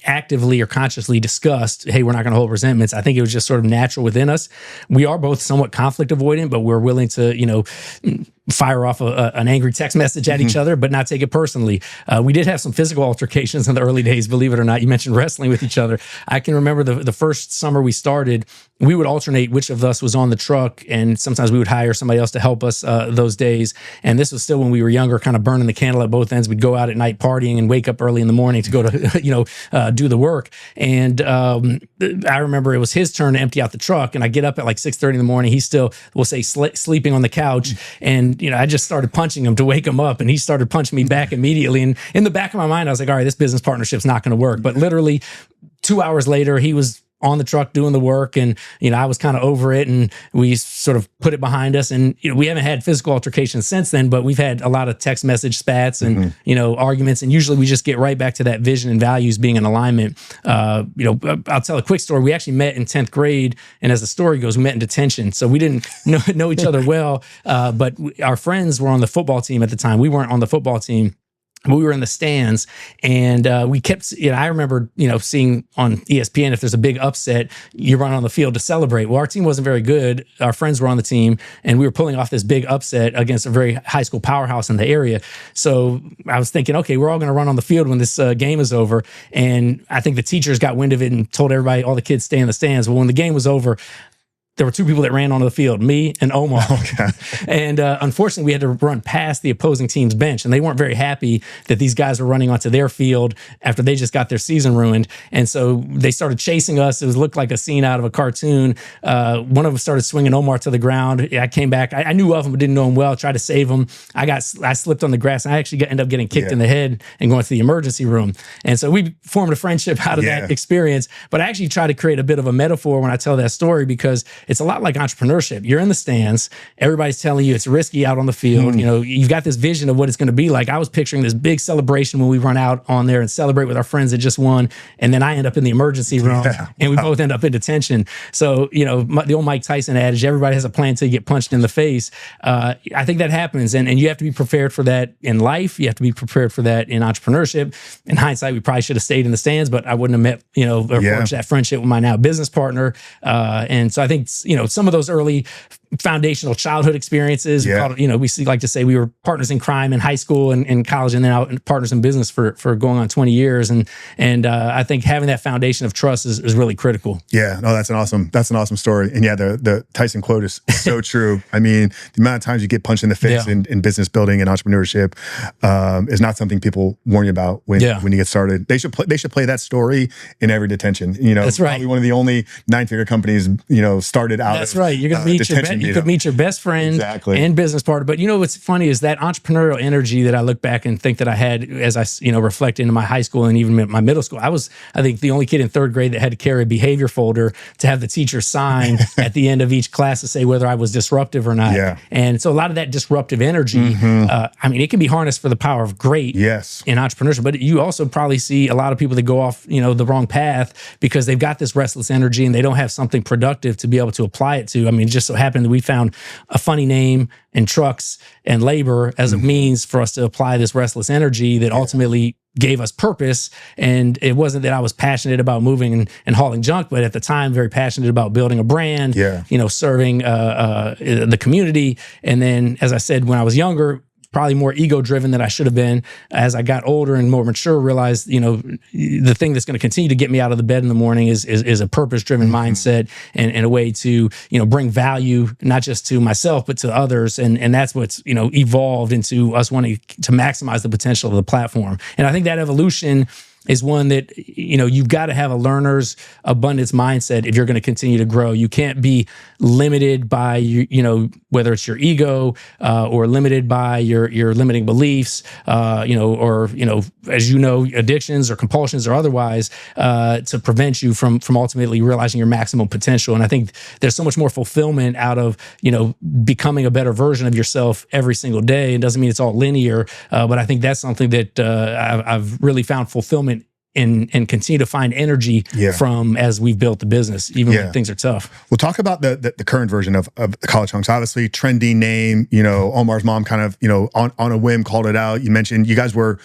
B: actively or consciously discussed, hey, we're not going to hold resentments. I think it was just sort of natural within us. We are both somewhat conflict avoidant, but we're willing to, fire off an angry text message at each other, but not take it personally. We did have some physical altercations in the early days, believe it or not. You mentioned wrestling with each other. I can remember the first summer we started, we would alternate which of us was on the truck, and sometimes we would hire somebody else to help us those days. And this was still when we were younger, kind of burning the candle at both ends. We'd go out at night partying and wake up early in the morning to go to, do the work. And I remember it was his turn to empty out the truck, and I get up at like 6:30 in the morning. He's still, we'll say, sleeping on the couch. And, I just started punching him to wake him up, and he started punching me back immediately. And in the back of my mind, I was like, all right, this business partnership's not going to work. But literally 2 hours later, he was on the truck doing the work, and I was kind of over it, and we sort of put it behind us. And we haven't had physical altercations since then, but we've had a lot of text message spats and arguments, and usually we just get right back to that vision and values being in alignment. I'll tell a quick story. We actually met in 10th grade, and as the story goes, we met in detention, so we didn't know each other well, but our friends were on the football team at the time. We weren't on the football team. We were in the stands, and we kept, I remember, seeing on ESPN, if there's a big upset, you run on the field to celebrate. Well, our team wasn't very good. Our friends were on the team, and we were pulling off this big upset against a very high school powerhouse in the area. So I was thinking, okay, we're all going to run on the field when this game is over. And I think the teachers got wind of it and told everybody, all the kids stay in the stands. Well, when the game was over, there were two people that ran onto the field, me and Omar. Okay. And unfortunately, we had to run past the opposing team's bench, and they weren't very happy that these guys were running onto their field after they just got their season ruined. And so they started chasing us. It looked like a scene out of a cartoon. One of them started swinging Omar to the ground. I came back. I knew of him, but didn't know him well. Tried to save him. I slipped on the grass, and I actually ended up getting kicked in the head and going to the emergency room. And so we formed a friendship out of that experience. But I actually try to create a bit of a metaphor when I tell that story, because it's a lot like entrepreneurship. You're in the stands. Everybody's telling you it's risky out on the field. You've got this vision of what it's going to be like. I was picturing this big celebration when we run out on there and celebrate with our friends that just won. And then I end up in the emergency room, and we both end up in detention. So, the old Mike Tyson adage, everybody has a plan until you get punched in the face. I think that happens. And you have to be prepared for that in life. You have to be prepared for that in entrepreneurship. In hindsight, we probably should have stayed in the stands, but I wouldn't have met, or forged that friendship with my now business partner. And so I think, some of those early foundational childhood experiences, we like to say we were partners in crime in high school and college, and then out partners in business for going on 20 years. And I think having that foundation of trust is really critical. Yeah, no, that's an awesome story. And the Tyson quote is so true. The amount of times you get punched in the face in business building and entrepreneurship is not something people warn you about when you get started. They should play that story in every detention. That's right. Probably one of the only 9-figure companies, started out. That's right. You're going to meet you could meet your best friend and business partner. But what's funny is that entrepreneurial energy that I look back and think that I had as I reflect into my high school and even my middle school. I was, I think, the only kid in 3rd grade that had to carry a behavior folder to have the teacher sign at the end of each class to say whether I was disruptive or not. Yeah. And so a lot of that disruptive energy, it can be harnessed for the power of great in entrepreneurship. But you also probably see a lot of people that go off, the wrong path because they've got this restless energy and they don't have something productive to be able to apply it to. It just so happened that we found a funny name and trucks and labor as a means for us to apply this restless energy that ultimately gave us purpose. And it wasn't that I was passionate about moving and hauling junk, but at the time, very passionate about building a brand, serving the community. And then, as I said, when I was younger, probably more ego driven than I should have been. As I got older and more mature, realized, the thing that's going to continue to get me out of the bed in the morning is a purpose driven mindset and a way to, bring value, not just to myself, but to others. And that's what's, evolved into us wanting to maximize the potential of the platform. And I think that evolution is one that, you've got to have a learner's abundance mindset if you're going to continue to grow. You can't be limited by, whether it's your ego or limited by your limiting beliefs, or as addictions or compulsions or otherwise, to prevent you from ultimately realizing your maximum potential. And I think there's so much more fulfillment out of, becoming a better version of yourself every single day. It doesn't mean it's all linear, but I think that's something that I've really found fulfillment and continue to find energy from as we've built the business, even when things are tough.
A: We'll talk about the current version of the College Hunks. Obviously, trendy name. Omar's mom kind of on a whim called it out. You mentioned you guys were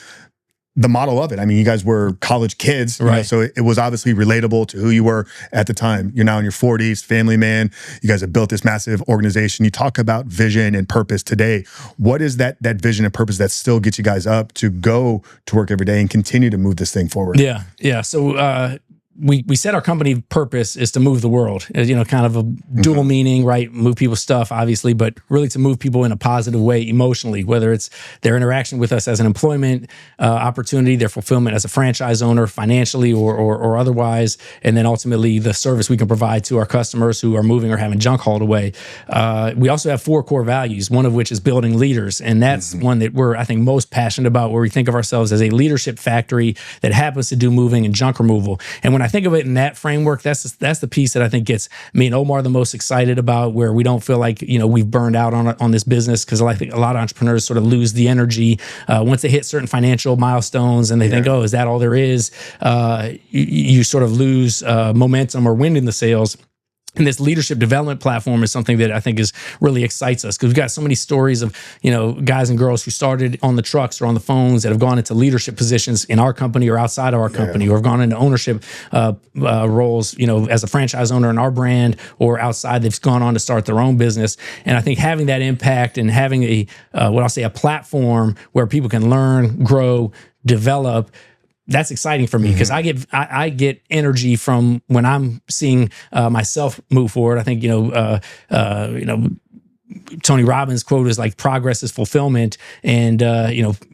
A: the model of it. I mean, you guys were college kids,
B: right?
A: So it was obviously relatable to who you were at the time. You're now in your 40s, family man. You guys have built this massive organization. You talk about vision and purpose today. What is that vision and purpose that still gets you guys up to go to work every day and continue to move this thing forward?
B: Yeah. So we said our company purpose is to move the world, kind of a dual meaning, right? Move people's stuff, obviously, but really to move people in a positive way emotionally, whether it's their interaction with us as an employment opportunity, their fulfillment as a franchise owner financially or otherwise, and then ultimately the service we can provide to our customers who are moving or having junk hauled away. We also have 4 core values, one of which is building leaders. And that's one that we're, I think, most passionate about, where we think of ourselves as a leadership factory that happens to do moving and junk removal. And when I think of it in that framework, that's the piece that I think gets me and Omar the most excited about, where we don't feel like, we've burned out on this business, because I think a lot of entrepreneurs sort of lose the energy once they hit certain financial milestones and they think, oh, is that all there is? You sort of lose momentum or wind in the sails. And this leadership development platform is something that I think really excites us, because we've got so many stories of, guys and girls who started on the trucks or on the phones that have gone into leadership positions in our company or outside of our company, or have gone into ownership roles, as a franchise owner in our brand, or outside, they've gone on to start their own business. And I think having that impact and having a platform where people can learn, grow, develop, that's exciting for me, because I get energy from when I'm seeing myself move forward. I think Tony Robbins' quote is like, progress is fulfillment, and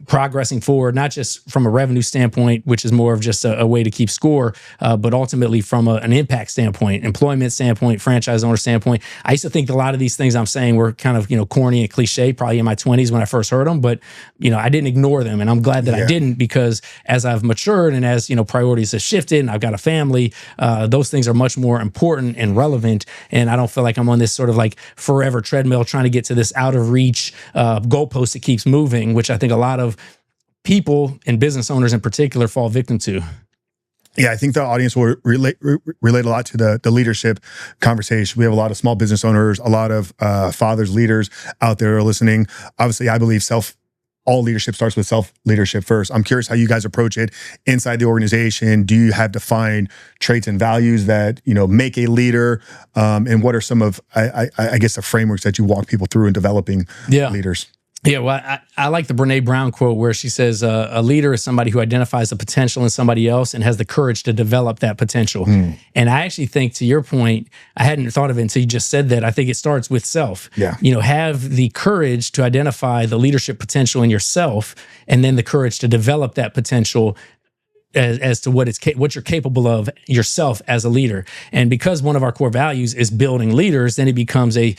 B: progressing forward, not just from a revenue standpoint, which is more of just a way to keep score, but ultimately from an impact standpoint, employment standpoint, franchise owner standpoint. I used to think a lot of these things I'm saying were kind of corny and cliche, probably in my 20s when I first heard them, but I didn't ignore them, and I'm glad that I didn't, because as I've matured and as priorities have shifted and I've got a family, those things are much more important and relevant, and I don't feel like I'm on this sort of like forever treadmill trying to get to this out of reach goalpost that keeps moving, which I think a lot of people and business owners in particular fall victim to.
A: Yeah, I think the audience will relate a lot to the leadership conversation. We have a lot of small business owners, a lot of fathers, leaders out there listening. Obviously, I believe all leadership starts with self-leadership first. I'm curious how you guys approach it inside the organization. Do you have defined traits and values that, make a leader? And what are some of, I guess, the frameworks that you walk people through in developing leaders?
B: Yeah, well, I like the Brene Brown quote where she says, a leader is somebody who identifies the potential in somebody else and has the courage to develop that potential. And I actually think, to your point, I hadn't thought of it until you just said that. I think it starts with self.
A: Yeah.
B: Have the courage to identify the leadership potential in yourself, and then the courage to develop that potential as to what you're capable of yourself as a leader. And because one of our core values is building leaders, then it becomes a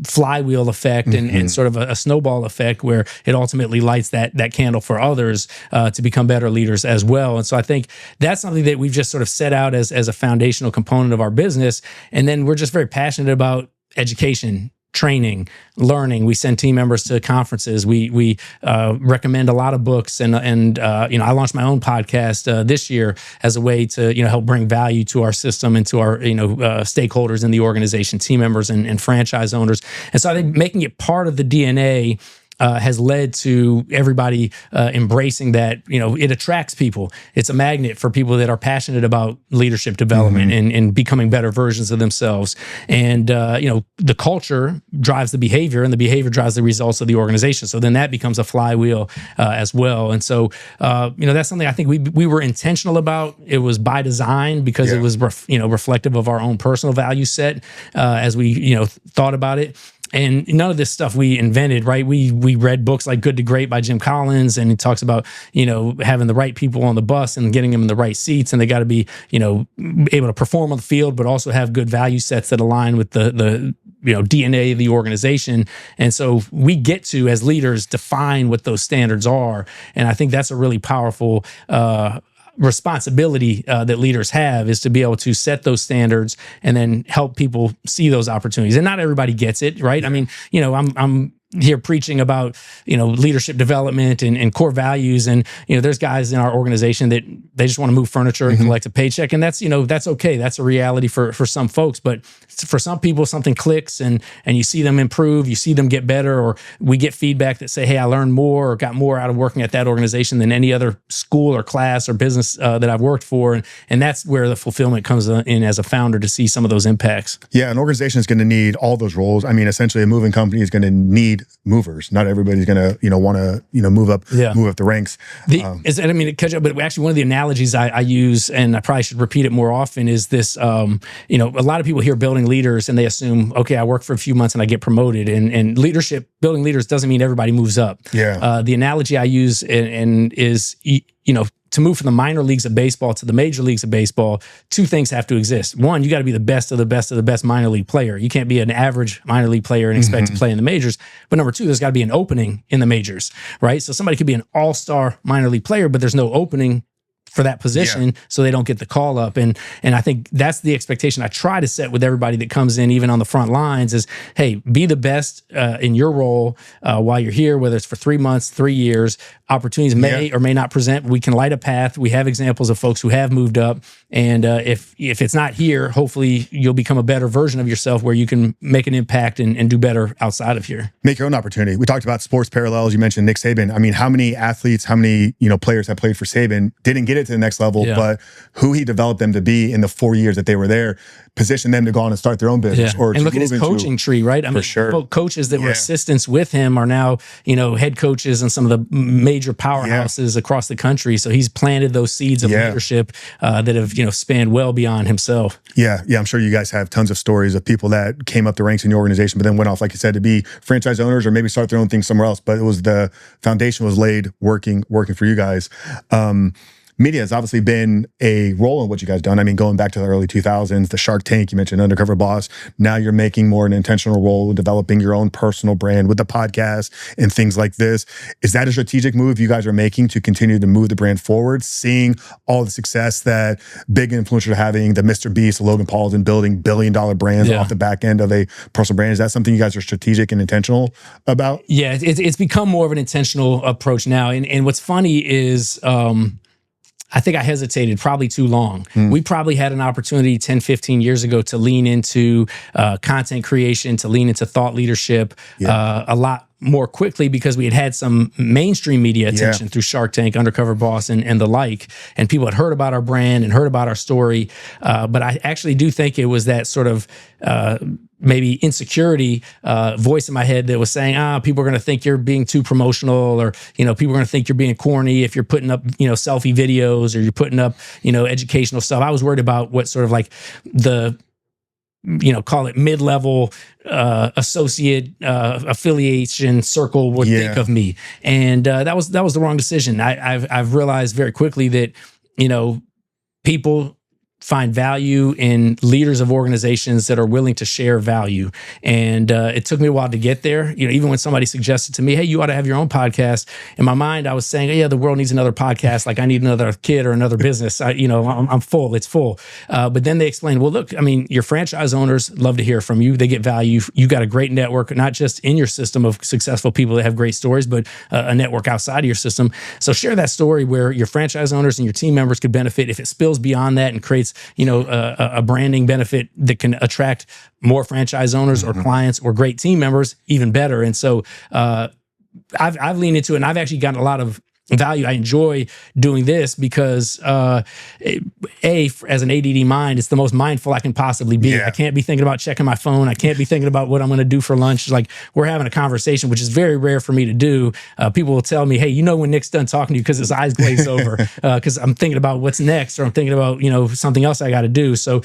B: flywheel effect and sort of a snowball effect, where it ultimately lights that candle for others to become better leaders as well. And so I think that's something that we've just sort of set out as a foundational component of our business. And then we're just very passionate about education, training, learning. We send team members to conferences. We recommend a lot of books, and I launched my own podcast this year as a way to help bring value to our system and to our stakeholders in the organization, team members and franchise owners. And so I think making it part of the DNA has led to everybody embracing that. It attracts people. It's a magnet for people that are passionate about leadership development and becoming better versions of themselves. And the culture drives the behavior, and the behavior drives the results of the organization. So then that becomes a flywheel as well. And so that's something I think we were intentional about. It was by design because it was reflective of our own personal value set as we thought about it. And none of this stuff we invented, right? We read books like Good to Great by Jim Collins, and he talks about, having the right people on the bus and getting them in the right seats, and they got to be, able to perform on the field, but also have good value sets that align with the DNA of the organization. And so we get to, as leaders, define what those standards are. And I think that's a really powerful responsibility that leaders have, is to be able to set those standards and then help people see those opportunities. And not everybody gets it, right? I mean, I'm here preaching about, leadership development and core values. And, there's guys in our organization that they just want to move furniture and collect a paycheck. And that's, that's okay. That's a reality for some folks. But for some people, something clicks and you see them improve, you see them get better, or we get feedback that say, hey, I learned more or got more out of working at that organization than any other school or class or business that I've worked for. And that's where the fulfillment comes in as a founder, to see some of those impacts.
A: Yeah, an organization is going to need all those roles. I mean, essentially a moving company is going to need movers. Not everybody's going to, want to, move up the ranks.
B: I mean, to catch up, but actually one of the analogies I use, and I probably should repeat it more often, is this, a lot of people hear building leaders and they assume, okay, I work for a few months and I get promoted, and building leaders doesn't mean everybody moves up.
A: Yeah.
B: The analogy I use is, to move from the minor leagues of baseball to the major leagues of baseball, two things have to exist. One, you got to be the best of the best of the best minor league player. You can't be an average minor league player and expect to play in the majors. But number two, there's got to be an opening in the majors, right? So somebody could be an all-star minor league player, but there's no opening for that position, so they don't get the call up. And I think that's the expectation I try to set with everybody that comes in, even on the front lines, is, hey, be the best in your role while you're here, whether it's for 3 months, 3 years. Opportunities may or may not present. We can light a path. We have examples of folks who have moved up. And if it's not here, hopefully you'll become a better version of yourself where you can make an impact and do better outside of here.
A: Make your own opportunity. We talked about sports parallels. You mentioned Nick Saban. I mean, how many athletes, how many players have played for Saban, didn't get it to the next level, but who he developed them to be in the 4 years that they were there, positioned them to go on and start their own business. Or
B: and look at his coaching tree, right? I mean, coaches that were assistants with him are now, head coaches in some of the major powerhouses across the country. So he's planted those seeds of leadership that have, spanned well beyond himself.
A: Yeah. I'm sure you guys have tons of stories of people that came up the ranks in the organization, but then went off, like you said, to be franchise owners or maybe start their own thing somewhere else. But it was the foundation was laid working for you guys. Media has obviously been a role in what you guys done. I mean, going back to the early 2000s, the Shark Tank, you mentioned Undercover Boss. Now you're making more an intentional role in developing your own personal brand with the podcast and things like this. Is that a strategic move you guys are making to continue to move the brand forward, seeing all the success that big influencers are having, the Mr. Beast, Logan Paul's, and building billion-dollar brands off the back end of a personal brand? Is that something you guys are strategic and intentional about?
B: Yeah, it's become more of an intentional approach now. And what's funny is, I think I hesitated probably too long. We probably had an opportunity 10, 15 years ago to lean into content creation, to lean into thought leadership a lot more quickly, because we had some mainstream media attention through Shark Tank, Undercover Boss, and the like. And people had heard about our brand and heard about our story. But I actually do think it was that sort of maybe insecurity voice in my head that was saying, people are going to think you're being too promotional, or, people are going to think you're being corny if you're putting up, selfie videos, or you're putting up, educational stuff. I was worried about what sort of like the, call it mid-level associate affiliation circle would think of me. And that was the wrong decision. I've realized very quickly that, people find value in leaders of organizations that are willing to share value. And it took me a while to get there. Even when somebody suggested to me, hey, you ought to have your own podcast. In my mind, I was saying, yeah, the world needs another podcast. Like I need another kid or another business. I'm full. It's full. But then they explained, well, look, I mean, your franchise owners love to hear from you. They get value. You got a great network, not just in your system of successful people that have great stories, but a network outside of your system. So share that story where your franchise owners and your team members could benefit. If it spills beyond that and creates a branding benefit that can attract more franchise owners or clients or great team members, even better. And so I've leaned into it, and I've actually gotten a lot of value. I enjoy doing this because as an ADD mind, it's the most mindful I can possibly be.
A: Yeah.
B: I can't be thinking about checking my phone. I can't be thinking about what I'm going to do for lunch. Like, we're having a conversation, which is very rare for me to do. People will tell me, hey, when Nick's done talking to you because his eyes glaze over because I'm thinking about what's next, or I'm thinking about, something else I got to do. So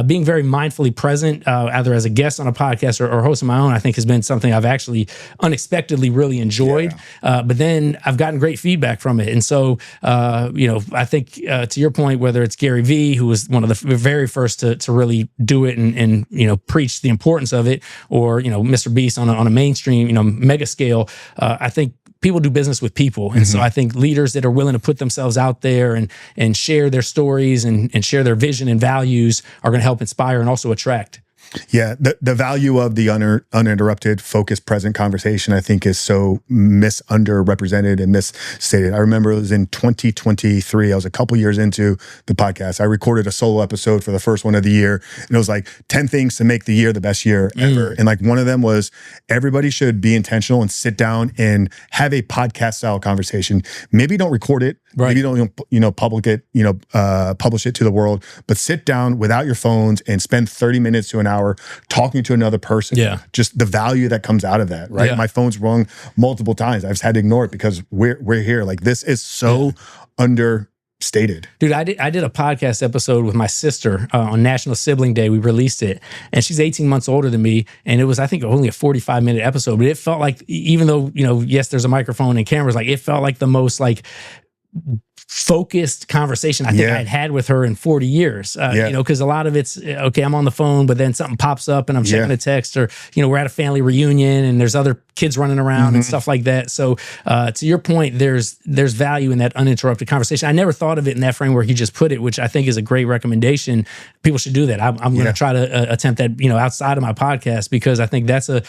B: being very mindfully present, either as a guest on a podcast or hosting my own, I think has been something I've actually unexpectedly really enjoyed. But then I've gotten great feedback from it. And so, I think to your point, whether it's Gary Vee, who was one of the very first to really do it and preach the importance of it, or, Mr. Beast on a mainstream, mega scale, I think people do business with people. And so I think leaders that are willing to put themselves out there and share their stories and share their vision and values are going to help inspire and also attract.
A: Yeah, the value of the uninterrupted, focused, present conversation, I think, is so underrepresented and misstated. I remember it was in 2023. I was a couple years into the podcast. I recorded a solo episode for the first one of the year, and it was like 10 things to make the year the best year ever. And like one of them was everybody should be intentional and sit down and have a podcast style conversation. Maybe don't record it.
B: Right.
A: Maybe don't publish it to the world, but sit down without your phones and spend 30 minutes to an hour talking to another person.
B: Yeah.
A: Just the value that comes out of that, right?
B: Yeah.
A: My phone's rung multiple times. I've just had to ignore it because we're here. Like, this is so understated.
B: Dude, I did a podcast episode with my sister on National Sibling Day. We released it, and she's 18 months older than me. And it was, I think, only a 45-minute episode, but it felt like, even though, yes, there's a microphone and cameras, like, it felt like the most focused conversation I think I had with her in 40 years, because a lot of it's, okay, I'm on the phone, but then something pops up and I'm checking a text, or, we're at a family reunion and there's other kids running around and stuff like that. So to your point, there's value in that uninterrupted conversation. I never thought of it in that framework you just put it, which I think is a great recommendation. People should do that. I'm going to try to attempt that, outside of my podcast, because I think that's a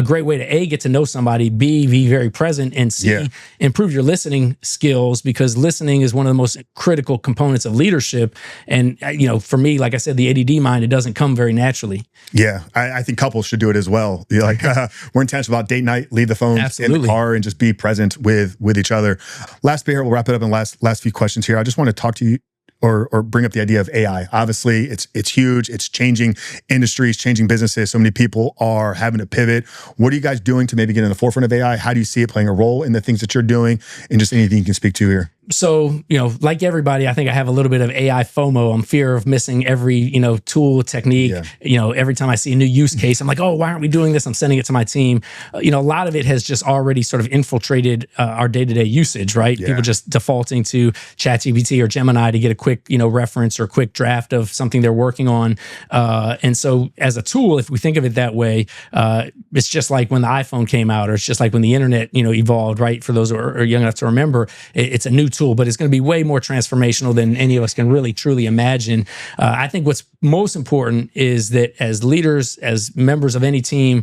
B: great way to get to know somebody, be very present, and improve your listening skills, because listening is one of the most critical components of leadership. And, for me, like I said, the ADD mind, it doesn't come very naturally.
A: Yeah. I think couples should do it as well. We're intentional about date night, leave the phones in the car and just be present with each other. Last bit here, we'll wrap it up in the last few questions here. I just want to talk to you or bring up the idea of AI. Obviously, it's huge. It's changing industries, changing businesses. So many people are having to pivot. What are you guys doing to maybe get in the forefront of AI? How do you see it playing a role in the things that you're doing? And just anything you can speak to here.
B: So, like everybody, I think I have a little bit of AI FOMO. I'm fear of missing every, tool, technique. Every time I see a new use case, I'm like, oh, why aren't we doing this? I'm sending it to my team. A lot of it has just already sort of infiltrated our day-to-day usage, right? People just defaulting to ChatGPT or Gemini to get a quick, reference or quick draft of something they're working on. And so as a tool, if we think of it that way, it's just like when the iPhone came out, or it's just like when the internet, evolved, right? For those who are young enough to remember, it's a new tool, but it's going to be way more transformational than any of us can really truly imagine. I think what's most important is that as leaders, as members of any team,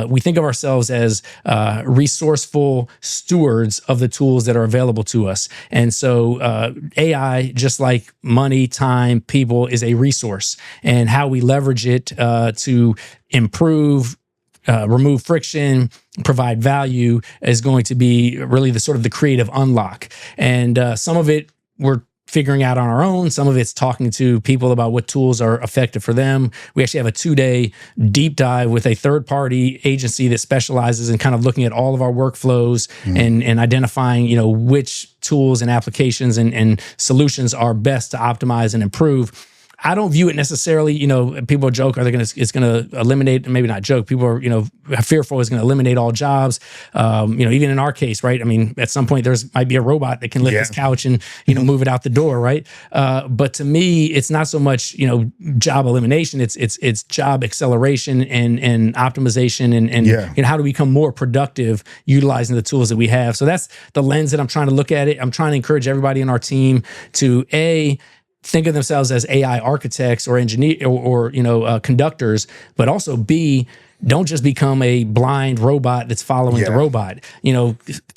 B: we think of ourselves as resourceful stewards of the tools that are available to us. And so AI, just like money, time, people, is a resource, and how we leverage it to improve, remove friction, provide value is going to be really the sort of the creative unlock. And some of it we're figuring out on our own. Some of it's talking to people about what tools are effective for them. We actually have a 2-day deep dive with a third-party agency that specializes in kind of looking at all of our workflows and identifying, which tools and applications and solutions are best to optimize and improve. I don't view it necessarily, people joke, it's going to eliminate, maybe not joke, people are, fearful it's going to eliminate all jobs. Even in our case, right? I mean, at some point might be a robot that can lift this couch and, move it out the door, right? But to me, it's not so much, job elimination, it's job acceleration and optimization and how to become more productive utilizing the tools that we have. So that's the lens that I'm trying to look at it. I'm trying to encourage everybody in our team to think of themselves as AI architects or engineer or conductors, but also B, don't just become a blind robot that's following the robot.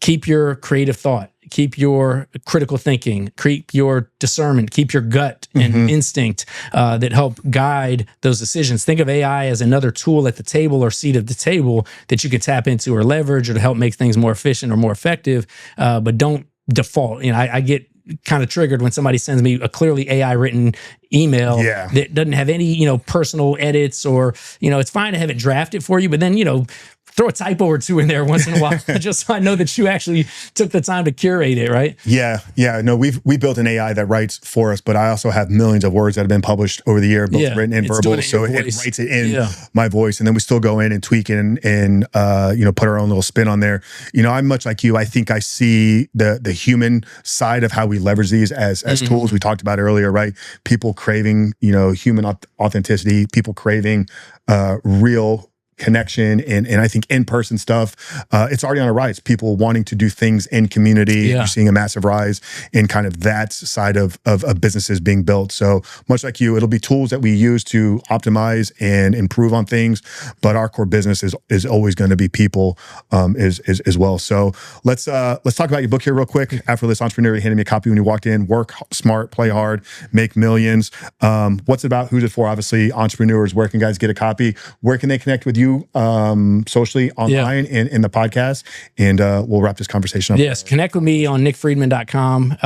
B: Keep your creative thought. keep your critical thinking, keep your discernment, keep your gut and instinct that help guide those decisions. Think of AI as another tool at the table or seat at the table that you could tap into or leverage or to help make things more efficient or more effective, but don't default. I get kind of triggered when somebody sends me a clearly AI written email that doesn't have any, personal edits or, it's fine to have it drafted for you, but then, throw a typo or two in there once in a while, just so I know that you actually took the time to curate it, right?
A: Yeah. No, we built an AI that writes for us, but I also have millions of words that have been published over the year, both written and verbal. So it writes it in my voice, and then we still go in and tweak it and put our own little spin on there. I'm much like you. I think I see the human side of how we leverage these as tools. We talked about earlier, right? People craving, human authenticity, people craving real connection and I think in-person stuff. It's already on a rise. People wanting to do things in community. You're seeing a massive rise in kind of that side of businesses being built. So much like you, it'll be tools that we use to optimize and improve on things, but our core business is always going to be people as well. So let's talk about your book here real quick. Effortless Entrepreneur, you handed me a copy when you walked in. Work smart, play hard, make millions. What's it about? Who's it for? Obviously, entrepreneurs. Where can guys get a copy? Where can they connect with you socially, online, and in the podcast? And we'll wrap this conversation up.
B: Yes, connect with me on nickfriedman.com.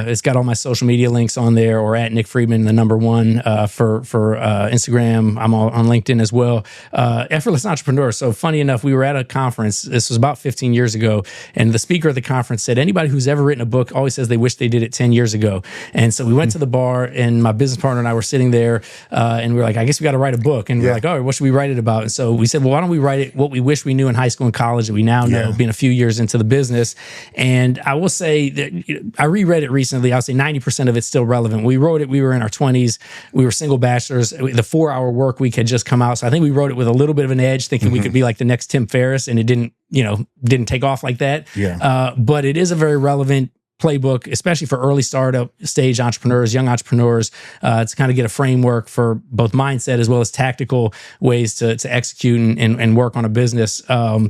B: It's got all my social media links on there, or at Nick Friedman, the number one for Instagram. I'm on LinkedIn as well. Effortless Entrepreneur. So funny enough, we were at a conference. This was about 15 years ago. And the speaker of the conference said, anybody who's ever written a book always says they wish they did it 10 years ago. And so we went to the bar, and my business partner and I were sitting there, and we were like, I guess we got to write a book. And we're like, oh, what should we write it about? And so we said, well, why don't we write it what we wish we knew in high school and college that we now know, being a few years into the business. And I will say that I reread it recently. I'll say 90% of it's still relevant. We wrote it, we were in our 20s. We were single bachelors. The 4-hour work week had just come out. So I think we wrote it with a little bit of an edge, thinking we could be like the next Tim Ferriss, and it didn't take off like that. But it is a very relevant playbook, especially for early startup stage entrepreneurs, young entrepreneurs, to kind of get a framework for both mindset as well as tactical ways to execute and work on a business.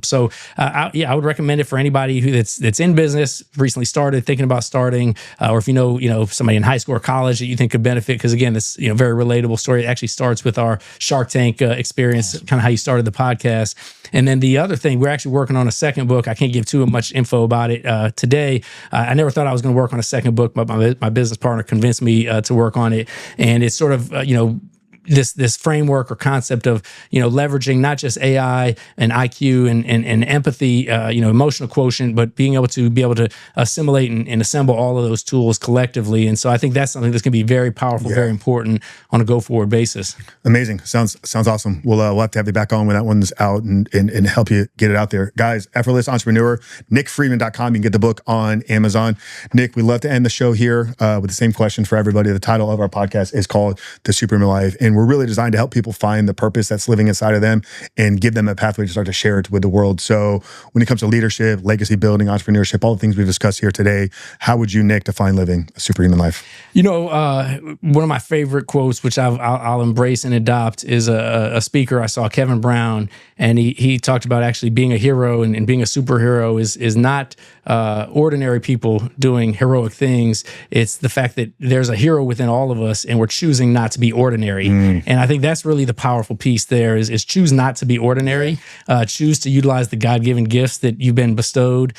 B: So I would recommend it for anybody that's in business, recently started, thinking about starting, or if you know somebody in high school or college that you think could benefit. Because again, this very relatable story. It actually starts with our Shark Tank experience, kind of how you started the podcast. And then the other thing, we're actually working on a second book. I can't give too much info about it today. I never thought I was going to work on a second book, but my business partner convinced me to work on it. And it's sort of, this framework or concept of leveraging not just AI and IQ and empathy, emotional quotient, but being able to assimilate and assemble all of those tools collectively. And so I think that's something that's going to be very powerful, very important on a go forward basis.
A: Amazing. Sounds awesome. We'll have to have you back on when that one's out and help you get it out there, guys. Effortless Entrepreneur, nickfriedman.com. You can get the book on Amazon. Nick, we love to end the show here with the same question for everybody. The title of our podcast is called The Superhuman Life, and we're really designed to help people find the purpose that's living inside of them and give them a pathway to start to share it with the world. So when it comes to leadership, legacy building, entrepreneurship, all the things we've discussed here today, how would you, Nick, define living a superhuman life?
B: One of my favorite quotes, which I'll embrace and adopt, is a speaker I saw, Kevin Brown, and he talked about actually being a hero and being a superhero is not ordinary people doing heroic things. It's the fact that there's a hero within all of us, and we're choosing not to be ordinary. And I think that's really the powerful piece there is choose not to be ordinary, choose to utilize the God-given gifts that you've been bestowed,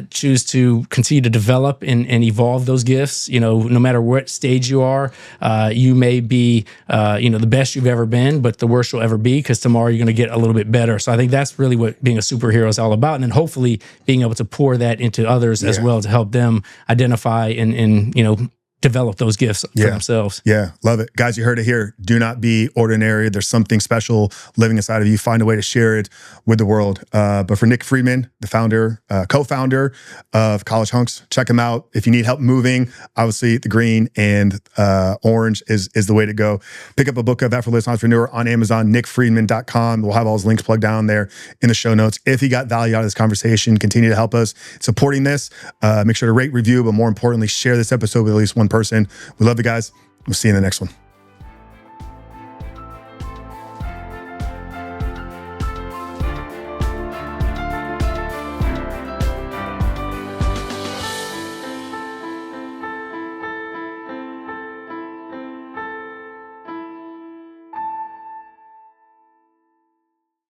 B: choose to continue to develop and evolve those gifts. No matter what stage you are, you may be, the best you've ever been, but the worst you'll ever be, because tomorrow you're going to get a little bit better. So I think that's really what being a superhero is all about. And then hopefully being able to pour that into others as well, to help them identify and develop those gifts for themselves. Yeah, love it. Guys, you heard it here. Do not be ordinary. There's something special living inside of you. Find a way to share it with the world. But for Nick Friedman, the founder, co-founder of College Hunks, check him out. If you need help moving, obviously the green and orange is the way to go. Pick up a book of Effortless Entrepreneur on Amazon, nickfriedman.com. We'll have all his links plugged down there in the show notes. If you got value out of this conversation, continue to help us supporting this. Make sure to rate, review, but more importantly, share this episode with at least one person. We love you guys. We'll see you in the next one.